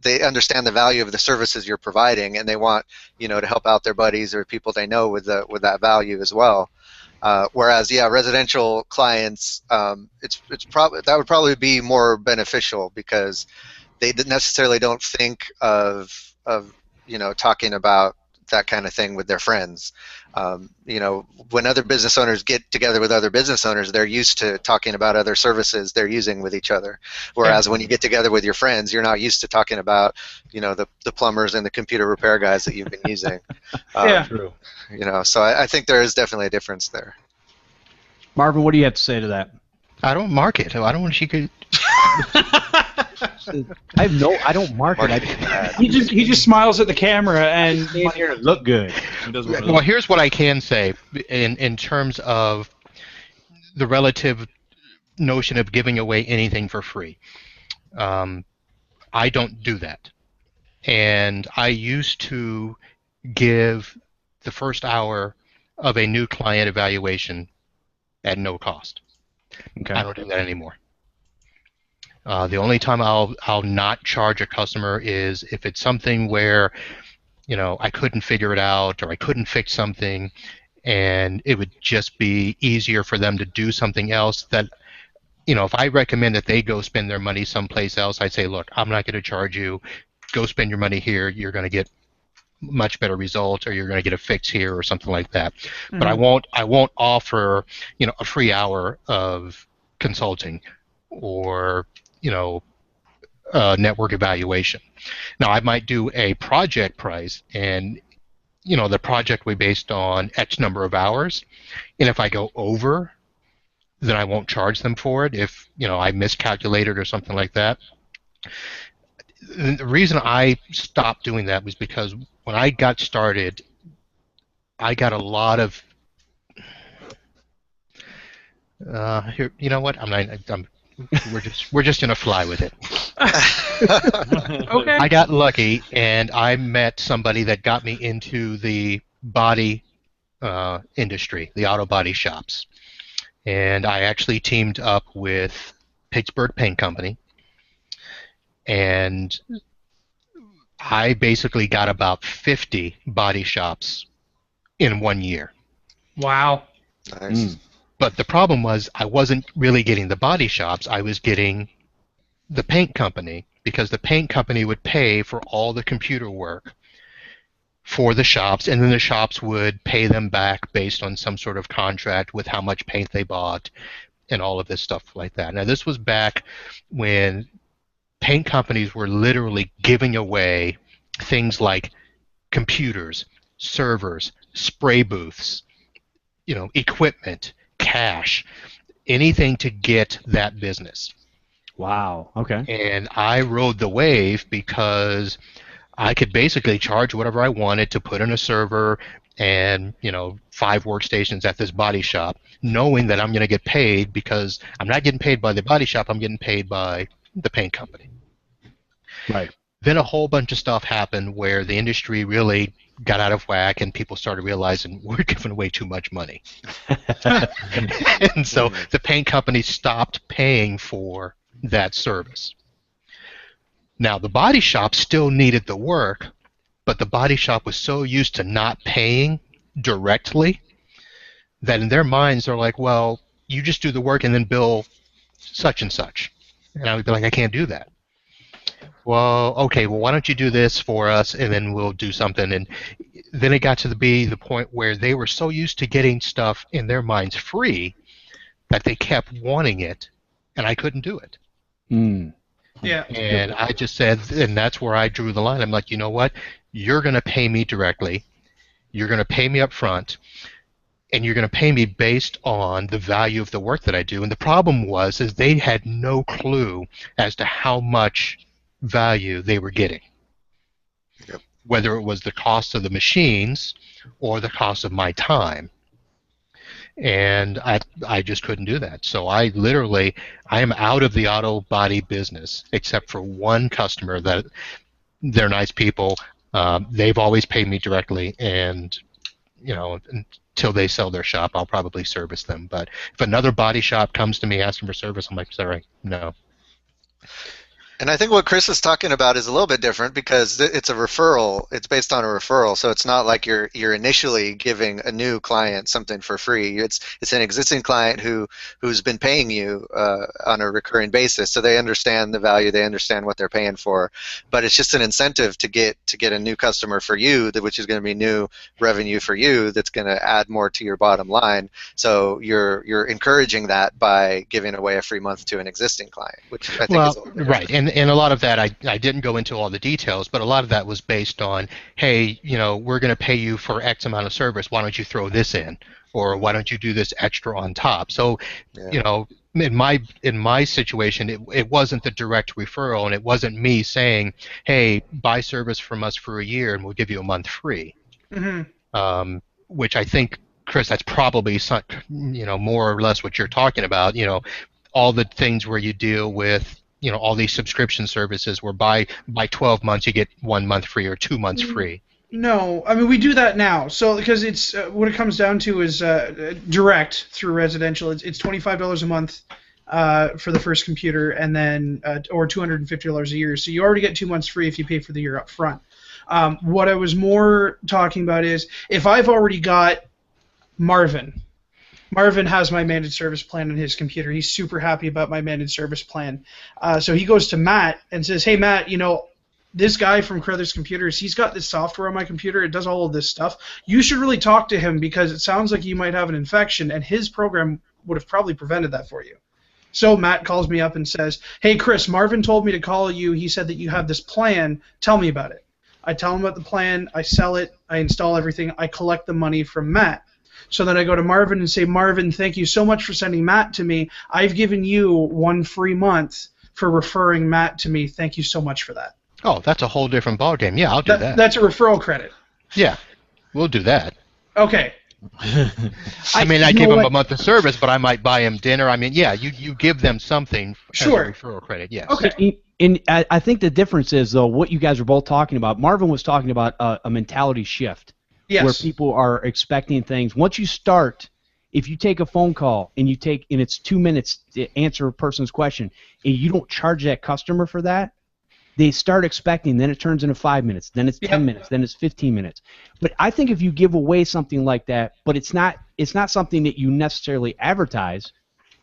[SPEAKER 4] they understand the value of the services you're providing, and they want to help out their buddies or people they know with that value as well. Whereas, residential clients, that would probably be more beneficial because they necessarily don't think of talking about that kind of thing with their friends. When other business owners get together with other business owners, they're used to talking about other services they're using with each other. Whereas when you get together with your friends, you're not used to talking about the plumbers and the computer repair guys that you've been using.
[SPEAKER 1] True.
[SPEAKER 4] So I think there is definitely a difference there.
[SPEAKER 1] Marvin, what do you have to say to that?
[SPEAKER 3] I don't market. I don't want you to.
[SPEAKER 1] I don't market.
[SPEAKER 2] He just smiles at the camera and
[SPEAKER 1] look good.
[SPEAKER 3] Well, here's what I can say in terms of the relative notion of giving away anything for free. I don't do that, and I used to give the first hour of a new client evaluation at no cost.
[SPEAKER 1] Okay.
[SPEAKER 3] I don't do that anymore. The only time I'll not charge a customer is if it's something where, I couldn't figure it out or I couldn't fix something, and it would just be easier for them to do something else that, if I recommend that they go spend their money someplace else, I'd say, look, I'm not going to charge you. Go spend your money here. You're going to get much better results, or you're going to get a fix here or something like that. Mm-hmm. But I won't offer, a free hour of consulting or network evaluation. Now, I might do a project price, and the project will be based on X number of hours, and if I go over, then I won't charge them for it if I miscalculated or something like that. The reason I stopped doing that was because when I got started, I got a lot of here. You know what? We're just gonna fly with it.
[SPEAKER 2] Okay.
[SPEAKER 3] I got lucky, and I met somebody that got me into the body industry, the auto body shops, and I actually teamed up with Pittsburgh Paint Company, and I basically got about 50 body shops in 1 year.
[SPEAKER 2] Wow.
[SPEAKER 4] Nice.
[SPEAKER 3] But the problem was I wasn't really getting the body shops. I was getting the paint company, because the paint company would pay for all the computer work for the shops, and then the shops would pay them back based on some sort of contract with how much paint they bought and all of this stuff like that. Now, this was back when paint companies were literally giving away things like computers, servers, spray booths, equipment, cash, anything to get that business.
[SPEAKER 1] Wow. Okay.
[SPEAKER 3] And I rode the wave because I could basically charge whatever I wanted to put in a server and 5 workstations at this body shop, knowing that I'm going to get paid because I'm not getting paid by the body shop, I'm getting paid by the paint company.
[SPEAKER 1] Right.
[SPEAKER 3] Then a whole bunch of stuff happened where the industry really got out of whack and people started realizing we're giving away too much money. And so the paint company stopped paying for that service. Now, the body shop still needed the work, but the body shop was so used to not paying directly that in their minds they're like, well, you just do the work and then bill such and such. And I would be like, I can't do that. Well, okay, well, why don't you do this for us and then we'll do something. And then it got to be the point where they were so used to getting stuff in their minds free that they kept wanting it, and I couldn't do it.
[SPEAKER 1] Mm.
[SPEAKER 2] Yeah.
[SPEAKER 3] And I just said, and that's where I drew the line. I'm like, you know what? You're going to pay me directly. You're going to pay me up front. And you're going to pay me based on the value of the work that I do. And the problem is they had no clue as to how much value they were getting.
[SPEAKER 4] Yep.
[SPEAKER 3] Whether it was the cost of the machines or the cost of my time. And I just couldn't do that. So I am out of the auto body business, except for one customer that they're nice people. They've always paid me directly, and until they sell their shop, I'll probably service them. But if another body shop comes to me asking for service, I'm like, sorry, no.
[SPEAKER 4] And I think what Chris is talking about is a little bit different because it's a referral. It's based on a referral, so it's not like you're initially giving a new client something for free. It's an existing client who's been paying you on a recurring basis, so they understand the value, they understand what they're paying for. But it's just an incentive to get a new customer for you, which is going to be new revenue for you. That's going to add more to your bottom line. So you're encouraging that by giving away a free month to an existing client, which I think is a little different.
[SPEAKER 3] Right. And a lot of that, I didn't go into all the details, but a lot of that was based on, hey, we're going to pay you for X amount of service. Why don't you throw this in? Or why don't you do this extra on top? So,
[SPEAKER 4] Yeah.
[SPEAKER 3] in my situation, it wasn't the direct referral, and it wasn't me saying, hey, buy service from us for a year and we'll give you a month free.
[SPEAKER 2] Mm-hmm.
[SPEAKER 3] Which I think, Chris, that's probably more or less what you're talking about. All the things where you deal with all these subscription services where by 12 months you get 1 month free or 2 months free.
[SPEAKER 2] No, I mean we do that now. So because it's what it comes down to is direct through residential. It's $25 a month for the first computer, and then or $250 a year. So you already get 2 months free if you pay for the year up front. What I was more talking about is if I've already got Marvin. Marvin has my managed service plan on his computer. He's super happy about my managed service plan. So he goes to Matt and says, hey, Matt, this guy from Carruthers Computers, he's got this software on my computer. It does all of this stuff. You should really talk to him because it sounds like you might have an infection, and his program would have probably prevented that for you. So Matt calls me up and says, hey, Chris, Marvin told me to call you. He said that you have this plan. Tell me about it. I tell him about the plan. I sell it. I install everything. I collect the money from Matt. So then I go to Marvin and say, Marvin, thank you so much for sending Matt to me. I've given you 1 free month for referring Matt to me. Thank you so much for that.
[SPEAKER 3] Oh, that's a whole different ballgame. Yeah, I'll do that.
[SPEAKER 2] That's a referral credit.
[SPEAKER 3] Yeah, we'll do that.
[SPEAKER 2] Okay.
[SPEAKER 3] I give him a month of service, but I might buy him dinner. I mean, yeah, you give them something
[SPEAKER 2] Sure.
[SPEAKER 3] as a referral credit, yes.
[SPEAKER 2] Okay.
[SPEAKER 1] And I think the difference is, though, what you guys are both talking about. Marvin was talking about a mentality shift.
[SPEAKER 2] Yes.
[SPEAKER 1] Where people are expecting things. Once you start, if you take a phone call and it's 2 minutes to answer a person's question, and you don't charge that customer for that, they start expecting. Then it turns into 5 minutes. Then it's 10 minutes. Then it's 15 minutes. But I think if you give away something like that, but it's not something that you necessarily advertise,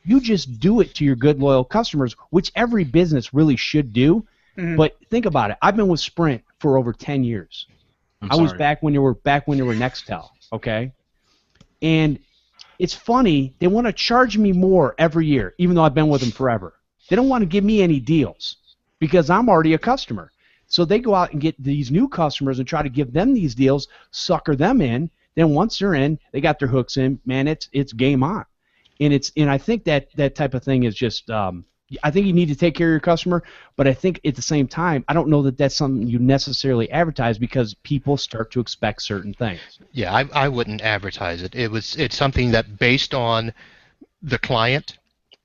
[SPEAKER 1] you just do it to your good loyal customers, which every business really should do.
[SPEAKER 2] Mm-hmm.
[SPEAKER 1] But think about it. I've been with Sprint for over 10 years. I was back when you were Nextel, okay? And it's funny, they want to charge me more every year, even though I've been with them forever. They don't want to give me any deals. because I'm already a customer. So they go out and get these new customers and try to give them these deals, sucker them in. Then once they're in, they got their hooks in, man, it's game on. And I think that type of thing is just I think you need to take care of your customer, but I think at the same time, I don't know that that's something you necessarily advertise because people start to expect certain things.
[SPEAKER 3] Yeah, I wouldn't advertise it. It's something that based on the client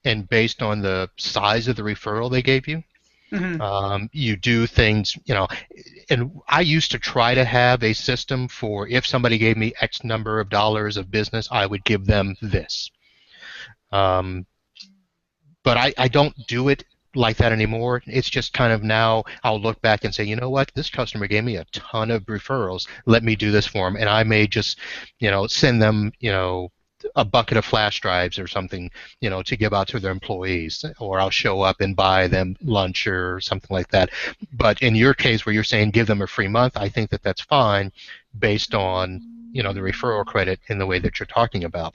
[SPEAKER 3] and based on the size of the referral they gave you, you do things, and I used to try to have a system for if somebody gave me X number of dollars of business, I would give them this. But I don't do it like that anymore. It's just kind of now I'll look back and say, you know what, this customer gave me a ton of referrals. Let me do this for them. And I may just, send them, a bucket of flash drives or something, to give out to their employees. Or I'll show up and buy them lunch or something like that. But in your case where you're saying give them a free month, I think that that's fine based on, the referral credit in the way that you're talking about.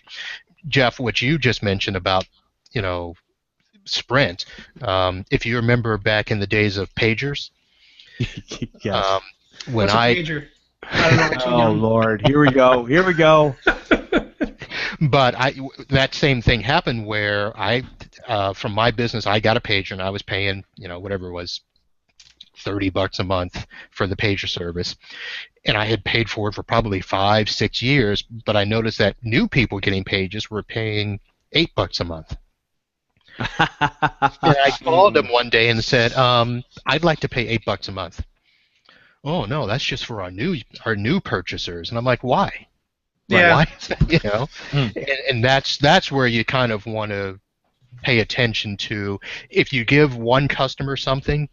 [SPEAKER 3] Jeff, what you just mentioned about, Sprint. If you remember back in the days of pagers,
[SPEAKER 1] yes.
[SPEAKER 3] When
[SPEAKER 2] What's a pager? I don't know what
[SPEAKER 1] oh Lord, here we go.
[SPEAKER 3] But that same thing happened where from my business, I got a pager and I was paying, whatever it was, $30 a month for the pager service, and I had paid for it for probably 5-6 years. But I noticed that new people getting pages were paying $8 a month. And I called them one day and said, I'd like to pay $8 a month. Oh no, that's just for our new purchasers. And I'm like, why?
[SPEAKER 2] Yeah.
[SPEAKER 3] Why is that, and that's where you kind of want to pay attention to. If you give one customer something,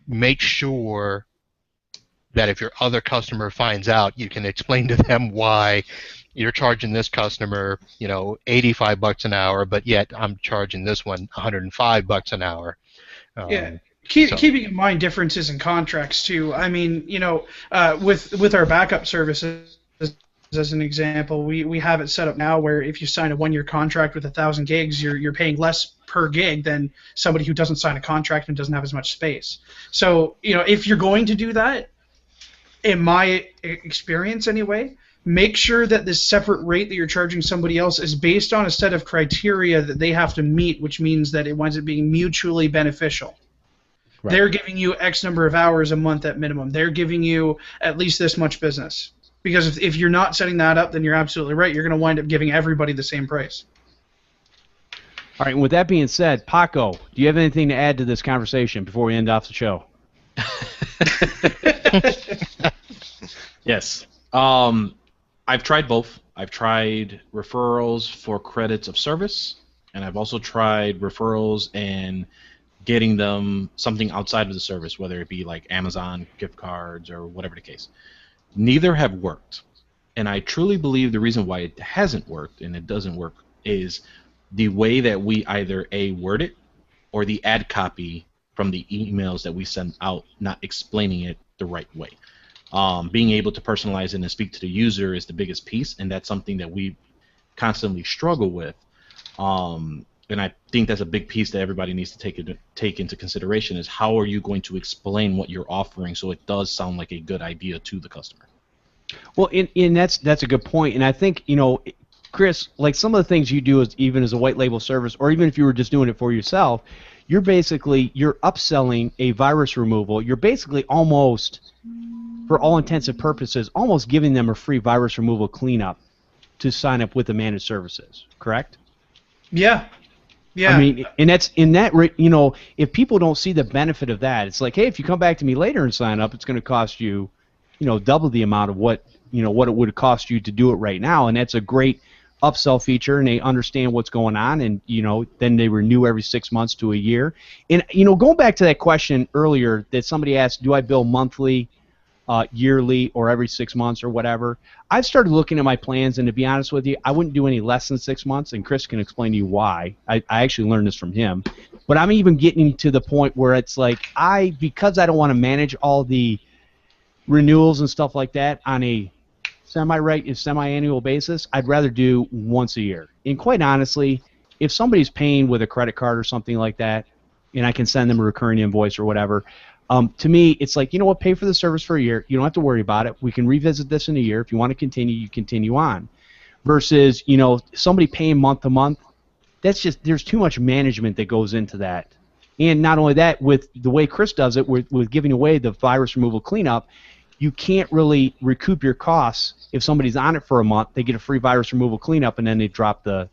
[SPEAKER 3] make sure that if your other customer finds out, you can explain to them why you're charging this customer, $85 an hour, but yet I'm charging this one $105 an hour.
[SPEAKER 2] Keeping in mind differences in contracts too. I mean, with our backup services, as an example, we have it set up now where if you sign a 1-year contract with 1,000 gigs, you're paying less per gig than somebody who doesn't sign a contract and doesn't have as much space. So, if you're going to do that, in my experience anyway, make sure that this separate rate that you're charging somebody else is based on a set of criteria that they have to meet, which means that it winds up being mutually beneficial. Right. They're giving you X number of hours a month at minimum. They're giving you at least this much business. Because if you're not setting that up, then you're absolutely right. You're going to wind up giving everybody the same price.
[SPEAKER 1] All right, and with that being said, Paco, do you have anything to add to this conversation before we end off the show?
[SPEAKER 5] Yes. I've tried both. I've tried referrals for credits of service, and I've also tried referrals and getting them something outside of the service, whether it be like Amazon gift cards or whatever the case. Neither have worked, and I truly believe the reason why it hasn't worked and it doesn't work is the way that we either word it or the ad copy from the emails that we send out, not explaining it the right way. Being able to personalize it and speak to the user is the biggest piece, and that's something that we constantly struggle with. And I think that's a big piece that everybody needs to take into consideration is how are you going to explain what you're offering so it does sound like a good idea to the customer.
[SPEAKER 1] Well, and that's a good point, and I think, Chris, like some of the things you do even as a white label service, or even if you were just doing it for yourself, you're upselling a virus removal. You're basically almost, for all intents and purposes, almost giving them a free virus removal cleanup to sign up with the managed services, correct?
[SPEAKER 2] Yeah. Yeah.
[SPEAKER 1] I mean, and that's in that, if people don't see the benefit of that, it's like, hey, if you come back to me later and sign up, it's going to cost you, double the amount of what it would cost you to do it right now, and that's a great upsell feature, and they understand what's going on, and then they renew every 6 months to a year. And going back to that question earlier that somebody asked, do I bill monthly, yearly, or every 6 months or whatever? I've started looking at my plans, and to be honest with you, I wouldn't do any less than 6 months, and Chris can explain to you why. I actually learned this from him. But I'm even getting to the point where it's like because I don't want to manage all the renewals and stuff like that on a semi-annual basis, I'd rather do once a year. And quite honestly, if somebody's paying with a credit card or something like that, and I can send them a recurring invoice or whatever. To me, it's like, you know what, pay for the service for a year. You don't have to worry about it. We can revisit this in a year. If you want to continue, you continue on. Versus, somebody paying month to month, that's just, there's too much management that goes into that. And not only that, with the way Chris does it, with giving away the virus removal cleanup, you can't really recoup your costs. If somebody's on it for a month, they get a free virus removal cleanup, and then they drop the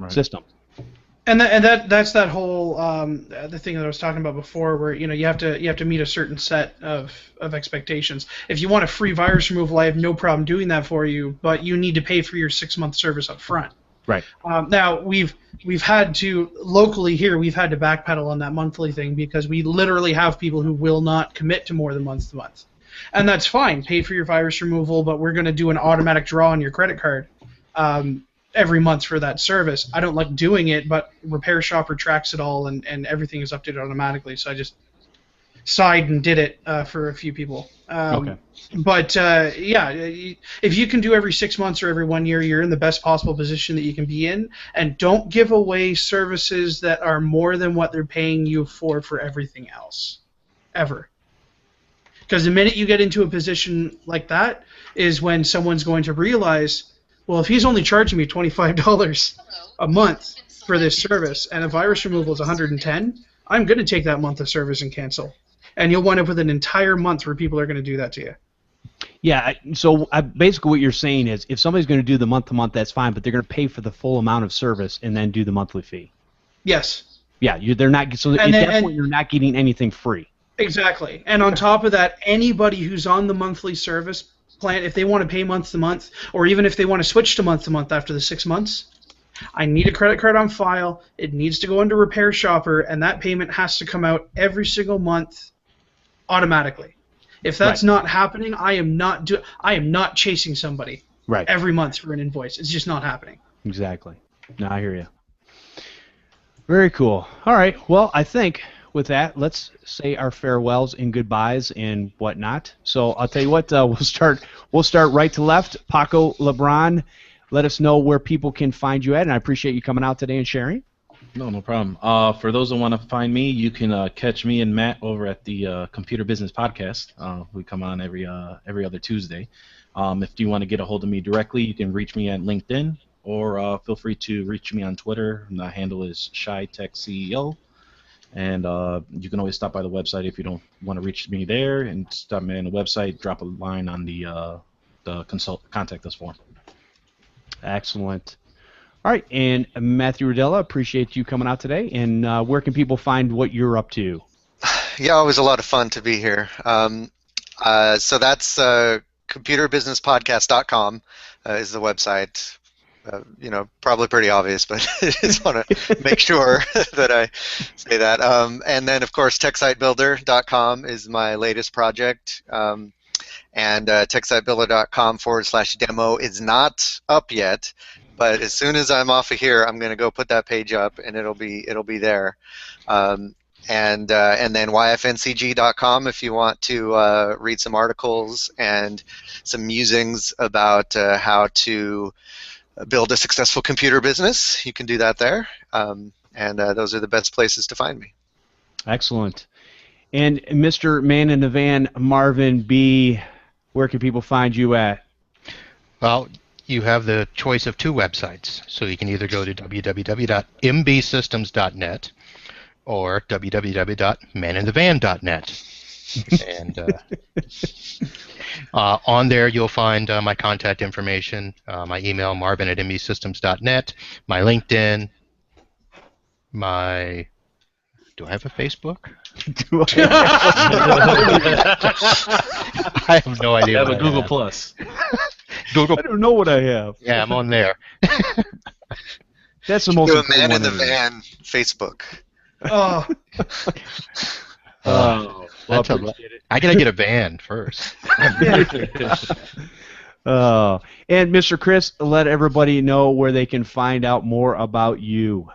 [SPEAKER 1] system.
[SPEAKER 2] And that's that whole the thing that I was talking about before, where you have to meet a certain set of expectations. If you want a free virus removal, I have no problem doing that for you, but you need to pay for your 6-month service up front.
[SPEAKER 1] Right.
[SPEAKER 2] Now we've had to locally here we've had to backpedal on that monthly thing because we literally have people who will not commit to more than month to month, and that's fine. Pay for your virus removal, but we're going to do an automatic draw on your credit card every month for that service. I don't like doing it, but Repair Shopper tracks it all and everything is updated automatically. So I just sighed and did it for a few people.
[SPEAKER 1] Okay.
[SPEAKER 2] But yeah, if you can do every 6 months or every 1 year, you're in the best possible position that you can be in. And don't give away services that are more than what they're paying you for everything else, ever. Because the minute you get into a position like that is when someone's going to realize, well, if he's only charging me $25 a month for this service and a virus removal is $110, I'm going to take that month of service and cancel. And you'll wind up with an entire month where people are going to do that to you.
[SPEAKER 1] Yeah, so basically what you're saying is if somebody's going to do the month-to-month, that's fine, but they're going to pay for the full amount of service and then do the monthly fee.
[SPEAKER 2] Yes.
[SPEAKER 1] Yeah, they're not. So at that point, you're not getting anything free.
[SPEAKER 2] Exactly. And on top of that, anybody who's on the monthly service plan, if they want to pay month to month, or even if they want to switch to month after the 6 months, I need a credit card on file. It needs to go into Repair Shopper, and that payment has to come out every single month automatically. If that's not happening, I am not chasing somebody every month for an invoice. It's just not happening.
[SPEAKER 1] Exactly. No, I hear you. Very cool. All right. Well, I think with that, let's say our farewells and goodbyes and whatnot. So I'll tell you what, we'll start right to left. Paco Lebron, let us know where people can find you at, and I appreciate you coming out today and sharing.
[SPEAKER 5] No problem. For those that want to find me, you can catch me and Matt over at the Computer Business Podcast. We come on every other Tuesday. If you want to get a hold of me directly, you can reach me at LinkedIn, or feel free to reach me on Twitter. My handle is ShyTechCEO. And you can always stop by the website if you don't want to reach me there, and stop me on the website, drop a line on the contact us form.
[SPEAKER 1] Excellent. All right, and Matthew Rodela, appreciate you coming out today. And where can people find what you're up to?
[SPEAKER 4] Yeah, always a lot of fun to be here. So that's computerbusinesspodcast.com is the website. Probably pretty obvious, but I just want to make sure that I say that. And then, of course, TechSiteBuilder.com is my latest project. And TechSiteBuilder.com/demo is not up yet. But as soon as I'm off of here, I'm going to go put that page up, and it'll be there. And then YFNCG.com if you want to read some articles and some musings about how to build a successful computer business. You can do that there. And those are the best places to find me.
[SPEAKER 1] Excellent. And Mr. Man in the Van, Marvin Bee, where can people find you at?
[SPEAKER 3] Well, you have the choice of two websites. So you can either go to www.mbsystems.net or www.maninthevan.net. And on there you'll find my contact information, my email, marvin@mbsystems.net, my LinkedIn, do I have a Facebook? I have no idea.
[SPEAKER 5] I have a Google Plus.
[SPEAKER 1] I don't know what I have.
[SPEAKER 3] Yeah, I'm on there.
[SPEAKER 1] That's the most
[SPEAKER 4] important one. Man in the Van Facebook.
[SPEAKER 2] Oh.
[SPEAKER 1] Well,
[SPEAKER 3] I gotta get a van first.
[SPEAKER 1] And Mr. Chris, let everybody know where they can find out more about you.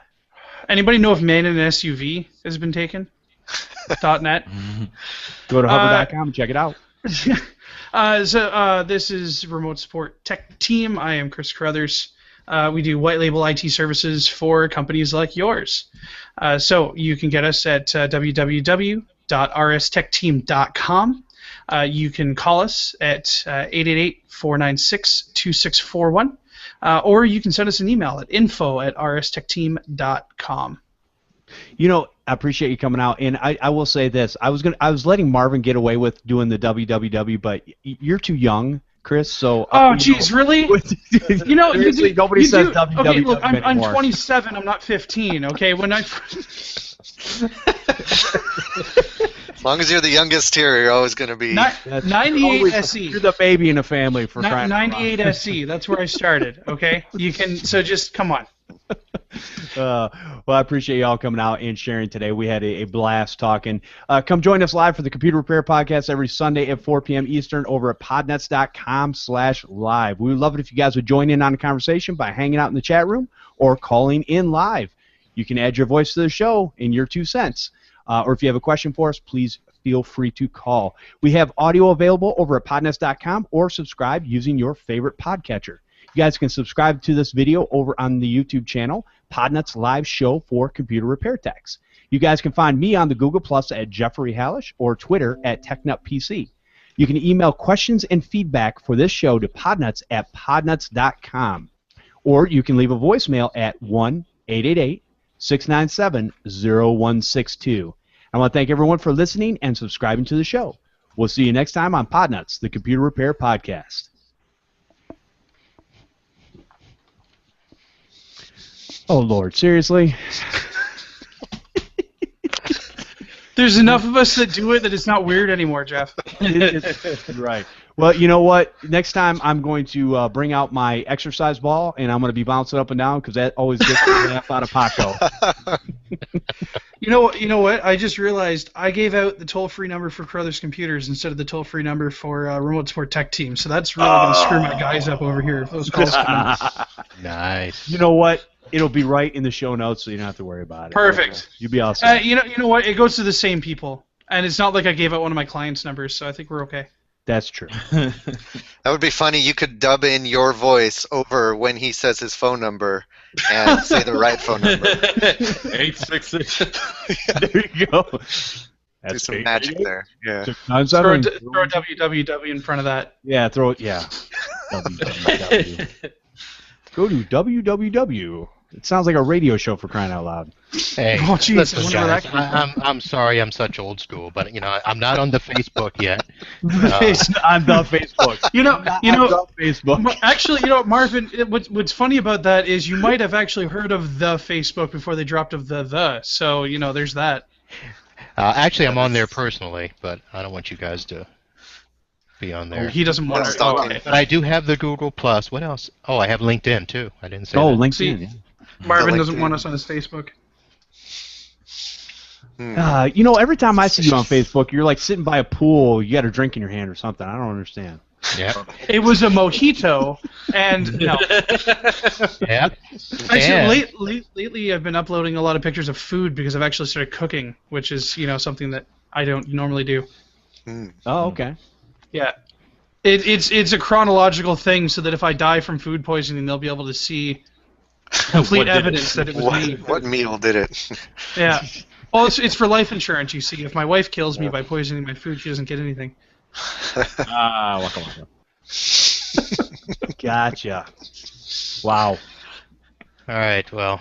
[SPEAKER 2] Anybody know if Man in an SUV has been taken? .net.
[SPEAKER 1] Go to hover.com and check it out.
[SPEAKER 2] So this is Remote Support Tech Team. I am Chris Carruthers. We do white label IT services for companies like yours. So you can get us at www.rstechteam.com. You can call us at 888-496-2641, or you can send us an email at info@rstechteam.com.
[SPEAKER 1] You know, I appreciate you coming out, and I will say this: I was letting Marvin get away with doing the www, but you're too young, Chris. So
[SPEAKER 2] oh, geez, really? You know,
[SPEAKER 1] nobody says www
[SPEAKER 2] okay, look, I'm
[SPEAKER 1] anymore.
[SPEAKER 2] 27. I'm not 15. Okay, when I.
[SPEAKER 4] As long as you're the youngest here, you're always going to be.
[SPEAKER 2] 98 SE.
[SPEAKER 1] You're the baby in the family for crying out loud.
[SPEAKER 2] 98 SE. That's where I started. Okay, you can. So just come on.
[SPEAKER 1] Well, I appreciate y'all coming out and sharing today. We had a blast talking. Come join us live for the Computer Repair Podcast every Sunday at 4 p.m. Eastern over at podnutz.com/live. We would love it if you guys would join in on the conversation by hanging out in the chat room or calling in live. You can add your voice to the show in your 2 cents. Or if you have a question for us, please feel free to call. We have audio available over at podnutz.com or subscribe using your favorite podcatcher. You guys can subscribe to this video over on the YouTube channel, Podnutz Live Show for Computer Repair Techs. You guys can find me on the Google Plus at Jeffery Halash or Twitter at TechNutPC. You can email questions and feedback for this show to podnutz@podnutz.com. Or you can leave a voicemail at 1-888-697-0162. I want to thank everyone for listening and subscribing to the show. We'll see you next time on Podnutz, the Computer Repair Podcast. Oh, Lord, seriously?
[SPEAKER 2] There's enough of us that do it that it's not weird anymore, Jeff.
[SPEAKER 1] Right. Well, you know what? Next time I'm going to bring out my exercise ball, and I'm going to be bouncing up and down because that always gets a laugh out of Paco.
[SPEAKER 2] You know what? I just realized I gave out the toll-free number for Carruthers Computers instead of the toll-free number for Remote Support Tech Team. So that's really going to screw my guys up over here if those calls come in.
[SPEAKER 3] Nice.
[SPEAKER 1] You know what? It'll be right in the show notes, so you don't have to worry about it.
[SPEAKER 2] Perfect.
[SPEAKER 1] You'll be awesome.
[SPEAKER 2] You know what? It goes to the same people, and it's not like I gave out one of my clients' numbers, so I think we're okay.
[SPEAKER 1] That's true.
[SPEAKER 4] That would be funny. You could dub in your voice over when he says his phone number and say the right phone number.
[SPEAKER 5] 866.
[SPEAKER 1] There you go.
[SPEAKER 4] Do some magic there. Yeah.
[SPEAKER 2] Throw www in front of that.
[SPEAKER 1] Yeah, throw it. Yeah. www. Go to www. It sounds like a radio show for crying out loud.
[SPEAKER 3] Hey,
[SPEAKER 2] Oh, jeez,
[SPEAKER 3] listen,
[SPEAKER 2] I wonder where
[SPEAKER 3] guys,
[SPEAKER 2] that came from.
[SPEAKER 3] I'm sorry I'm such old school, but you know I'm not on the Facebook yet.
[SPEAKER 1] It's on the Facebook.
[SPEAKER 2] You know,
[SPEAKER 1] On the Facebook.
[SPEAKER 2] actually, Marvin, what's funny about that is you might have actually heard of the Facebook before they dropped of the. So, there's that.
[SPEAKER 3] Actually, I'm on there personally, but I don't want you guys to be on there.
[SPEAKER 2] He doesn't want to.
[SPEAKER 4] Stalking.
[SPEAKER 2] Okay.
[SPEAKER 3] But I do have the Google Plus. What else? Oh, I have LinkedIn too. I didn't say
[SPEAKER 1] Oh,
[SPEAKER 3] that.
[SPEAKER 1] LinkedIn. Yeah.
[SPEAKER 2] Marvin
[SPEAKER 4] The
[SPEAKER 2] doesn't
[SPEAKER 4] LinkedIn.
[SPEAKER 2] want us on his Facebook.
[SPEAKER 1] Every time I see you on Facebook, you're like sitting by a pool. You got a drink in your hand or something. I don't understand.
[SPEAKER 3] Yeah.
[SPEAKER 2] It was a mojito, and no.
[SPEAKER 3] Yeah.
[SPEAKER 2] Actually, lately I've been uploading a lot of pictures of food because I've actually started cooking, which is something that I don't normally do.
[SPEAKER 1] Oh, okay.
[SPEAKER 2] Yeah, it's a chronological thing, so that if I die from food poisoning, they'll be able to see complete evidence that it was me.
[SPEAKER 4] What meal did it?
[SPEAKER 2] Yeah. Well, it's for life insurance. You see, if my wife kills me by poisoning my food, she doesn't get anything.
[SPEAKER 1] Waka waka. Gotcha. Wow.
[SPEAKER 3] All right. Well,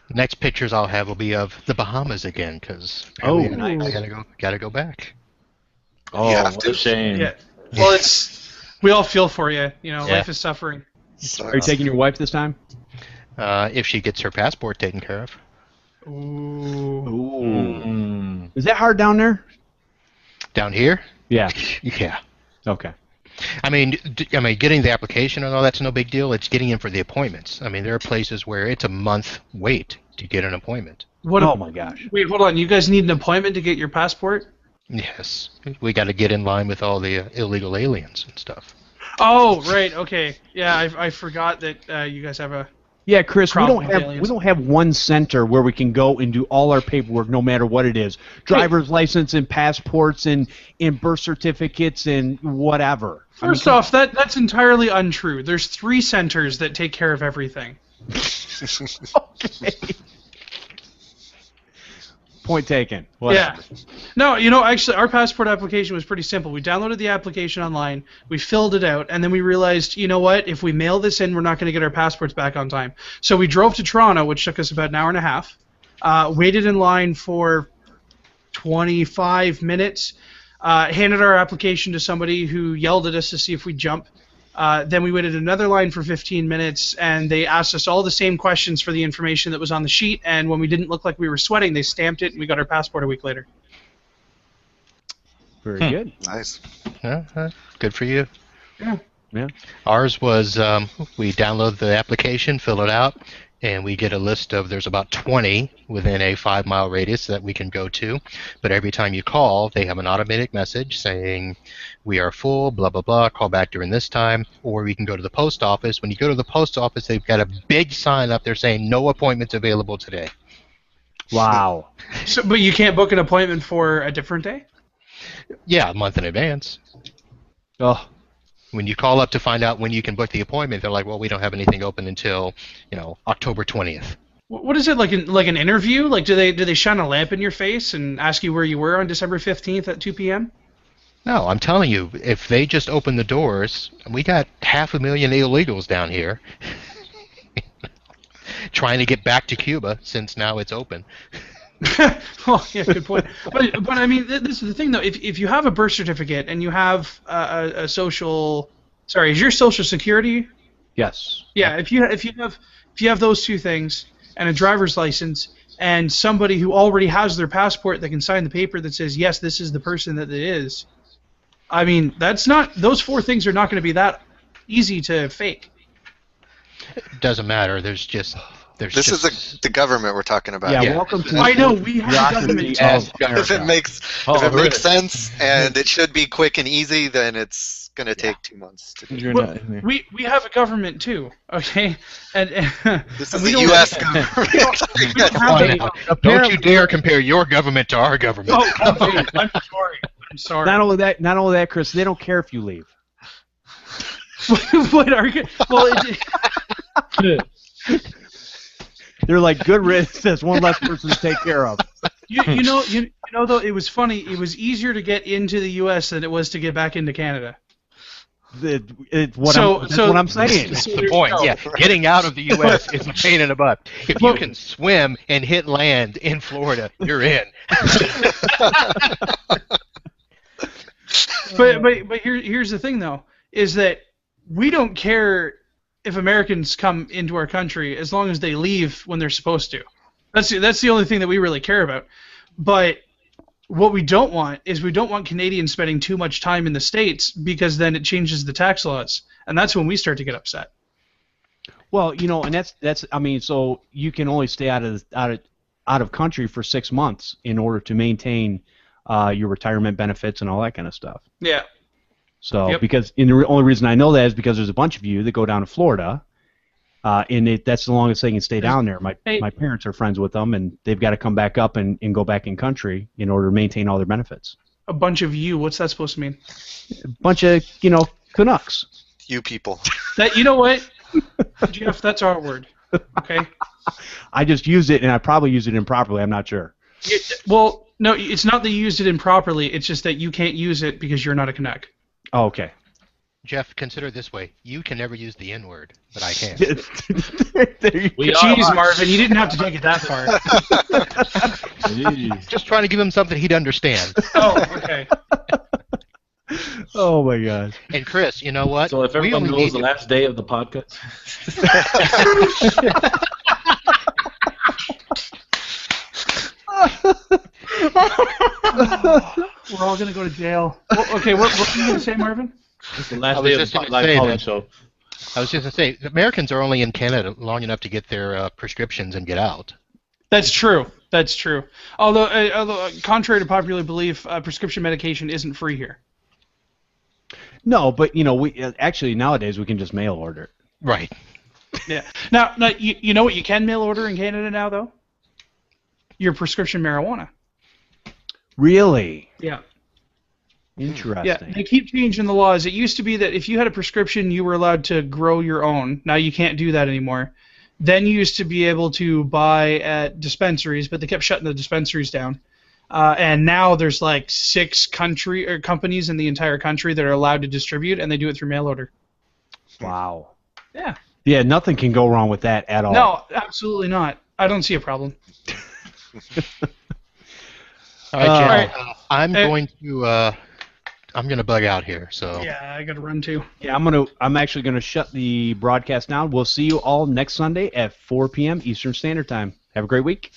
[SPEAKER 3] the next pictures I'll have will be of the Bahamas again, because I gotta go back.
[SPEAKER 5] Oh,
[SPEAKER 4] You have
[SPEAKER 5] what
[SPEAKER 4] to.
[SPEAKER 5] a shame.
[SPEAKER 2] Yeah. Well, we all feel for you. Life is suffering.
[SPEAKER 1] Are you taking your wife this time?
[SPEAKER 3] If she gets her passport taken care of.
[SPEAKER 2] Ooh.
[SPEAKER 1] Is that hard down there?
[SPEAKER 3] Down here?
[SPEAKER 1] Yeah.
[SPEAKER 3] Yeah.
[SPEAKER 1] Okay.
[SPEAKER 3] I mean, getting the application and all that's no big deal. It's getting in for the appointments. I mean, there are places where it's a month wait to get an appointment.
[SPEAKER 1] Oh my gosh.
[SPEAKER 2] Wait, hold on. You guys need an appointment to get your passport?
[SPEAKER 3] Yes, we got to get in line with all the illegal aliens and stuff.
[SPEAKER 2] Oh, right. Okay. Yeah, I forgot that you guys have a
[SPEAKER 1] Yeah, Chris, we
[SPEAKER 2] problem with
[SPEAKER 1] don't
[SPEAKER 2] aliens.
[SPEAKER 1] have one center where we can go and do all our paperwork, no matter what it is. Driver's license and passports and birth certificates and whatever.
[SPEAKER 2] First off, that's entirely untrue. There's 3 centers that take care of everything.
[SPEAKER 1] Okay. Point taken. Whatever.
[SPEAKER 2] Yeah. No, actually, our passport application was pretty simple. We downloaded the application online, we filled it out, and then we realized, you know what? If we mail this in, we're not going to get our passports back on time. So we drove to Toronto, which took us about an hour and a half, waited in line for 25 minutes, handed our application to somebody who yelled at us to see if we'd jump. Then we waited another line for 15 minutes, and they asked us all the same questions for the information that was on the sheet, and when we didn't look like we were sweating, they stamped it, and we got our passport a week later.
[SPEAKER 1] Very good.
[SPEAKER 4] Nice.
[SPEAKER 3] Good for you.
[SPEAKER 1] Yeah.
[SPEAKER 3] Ours was we download the application, fill it out, and we get a list of there's about 20 within a 5-mile radius that we can go to. But every time you call, they have an automatic message saying we are full, blah, blah, blah, call back during this time. Or we can go to the post office. When you go to the post office, they've got a big sign up there saying no appointments available today.
[SPEAKER 1] Wow.
[SPEAKER 2] So, but you can't book an appointment for a different day?
[SPEAKER 3] Yeah, a month in advance.
[SPEAKER 1] Oh.
[SPEAKER 3] When you call up to find out when you can book the appointment, they're like, well, we don't have anything open until, October 20th.
[SPEAKER 2] What is it, like an interview? Like, do they shine a lamp in your face and ask you where you were on December 15th at 2 p.m.?
[SPEAKER 3] No, I'm telling you, if they just open the doors, we got 500,000 illegals down here trying to get back to Cuba since now it's open.
[SPEAKER 2] Well, yeah, good point. But I mean, this is the thing, though. If you have a birth certificate and you have a social, sorry, is your social security?
[SPEAKER 1] Yes.
[SPEAKER 2] Yeah. If you have those 2 things and a driver's license and somebody who already has their passport that can sign the paper that says yes, this is the person that it is. I mean, those 4 things are not going to be that easy to fake.
[SPEAKER 3] It doesn't matter. This
[SPEAKER 4] is the government we're talking about.
[SPEAKER 1] Yeah, welcome to
[SPEAKER 2] I know, we have government.
[SPEAKER 4] If it makes sense and it should be quick and easy, then it's going to take 2 months to do.
[SPEAKER 2] Well, we have a government too, okay? And
[SPEAKER 4] This
[SPEAKER 2] and
[SPEAKER 4] is
[SPEAKER 2] we
[SPEAKER 4] the
[SPEAKER 2] don't-
[SPEAKER 4] U.S.
[SPEAKER 2] we don't have a-
[SPEAKER 3] Don't you dare compare your government to our government.
[SPEAKER 2] Oh, okay. I'm sorry. I'm sorry.
[SPEAKER 1] Not only that, Chris, they don't care if you leave. They're like, good riddance. There's one less person to take care of.
[SPEAKER 2] You know though, it was funny. It was easier to get into the U.S. than it was to get back into Canada.
[SPEAKER 1] That's what I'm saying.
[SPEAKER 3] That's the point. Yeah, getting out of the U.S. is a pain in the butt. If you can swim and hit land in Florida, you're in.
[SPEAKER 2] But here's the thing though, is that we don't care if Americans come into our country as long as they leave when they're supposed to. That's the only thing that we really care about. But what we don't want is we don't want Canadians spending too much time in the States because then it changes the tax laws, and that's when we start to get upset.
[SPEAKER 1] Well, and that's I mean, so you can only stay out of country for 6 months in order to maintain your retirement benefits and all that kind of stuff.
[SPEAKER 2] Yeah.
[SPEAKER 1] So because the only reason I know that is because there's a bunch of you that go down to Florida, and that's the longest they can stay down there. My parents are friends with them, and they've got to come back up and go back in country in order to maintain all their benefits.
[SPEAKER 2] A bunch of you. What's that supposed to mean?
[SPEAKER 1] A bunch of Canucks.
[SPEAKER 4] You people.
[SPEAKER 2] That you know what, Jeff? That's our word. Okay.
[SPEAKER 1] I just used it, and I probably used it improperly. I'm not sure.
[SPEAKER 2] Well, no, it's not that you used it improperly. It's just that you can't use it because you're not a Canuck.
[SPEAKER 1] Oh, okay.
[SPEAKER 3] Jeff, consider it this way. You can never use the N-word, but I can.
[SPEAKER 2] Jeez, Marvin, you didn't have to take it that far.
[SPEAKER 3] Just trying to give him something he'd understand.
[SPEAKER 2] Oh, okay.
[SPEAKER 1] Oh, my God.
[SPEAKER 3] And Chris, you know what?
[SPEAKER 5] So if everyone knows the last day of the podcast.
[SPEAKER 2] We're all going to go to jail. Well, okay, what were you going to say, Marvin?
[SPEAKER 5] It's the last day of the live call-in show.
[SPEAKER 3] I was just going to say, Americans are only in Canada long enough to get their prescriptions and get out.
[SPEAKER 2] That's true. That's true. Although contrary to popular belief, prescription medication isn't free here.
[SPEAKER 1] No, but we actually nowadays we can just mail order it.
[SPEAKER 3] Right.
[SPEAKER 2] Yeah. Now, you know what you can mail order in Canada now, though? Your prescription marijuana.
[SPEAKER 1] Really?
[SPEAKER 2] Yeah.
[SPEAKER 1] Interesting.
[SPEAKER 2] Yeah, they keep changing the laws. It used to be that if you had a prescription, you were allowed to grow your own. Now you can't do that anymore. Then you used to be able to buy at dispensaries, but they kept shutting the dispensaries down. And now there's like 6 companies in the entire country that are allowed to distribute, and they do it through mail order.
[SPEAKER 1] Wow.
[SPEAKER 2] Yeah.
[SPEAKER 1] Yeah, nothing can go wrong with that at all.
[SPEAKER 2] No, absolutely not. I don't see a problem.
[SPEAKER 3] All right, Jen.
[SPEAKER 2] Alright.
[SPEAKER 3] I'm going to bug out here. So
[SPEAKER 2] Yeah, I got to run too.
[SPEAKER 1] Yeah, I'm actually gonna shut the broadcast down. We'll see you all next Sunday at 4 p.m. Eastern Standard Time. Have a great week.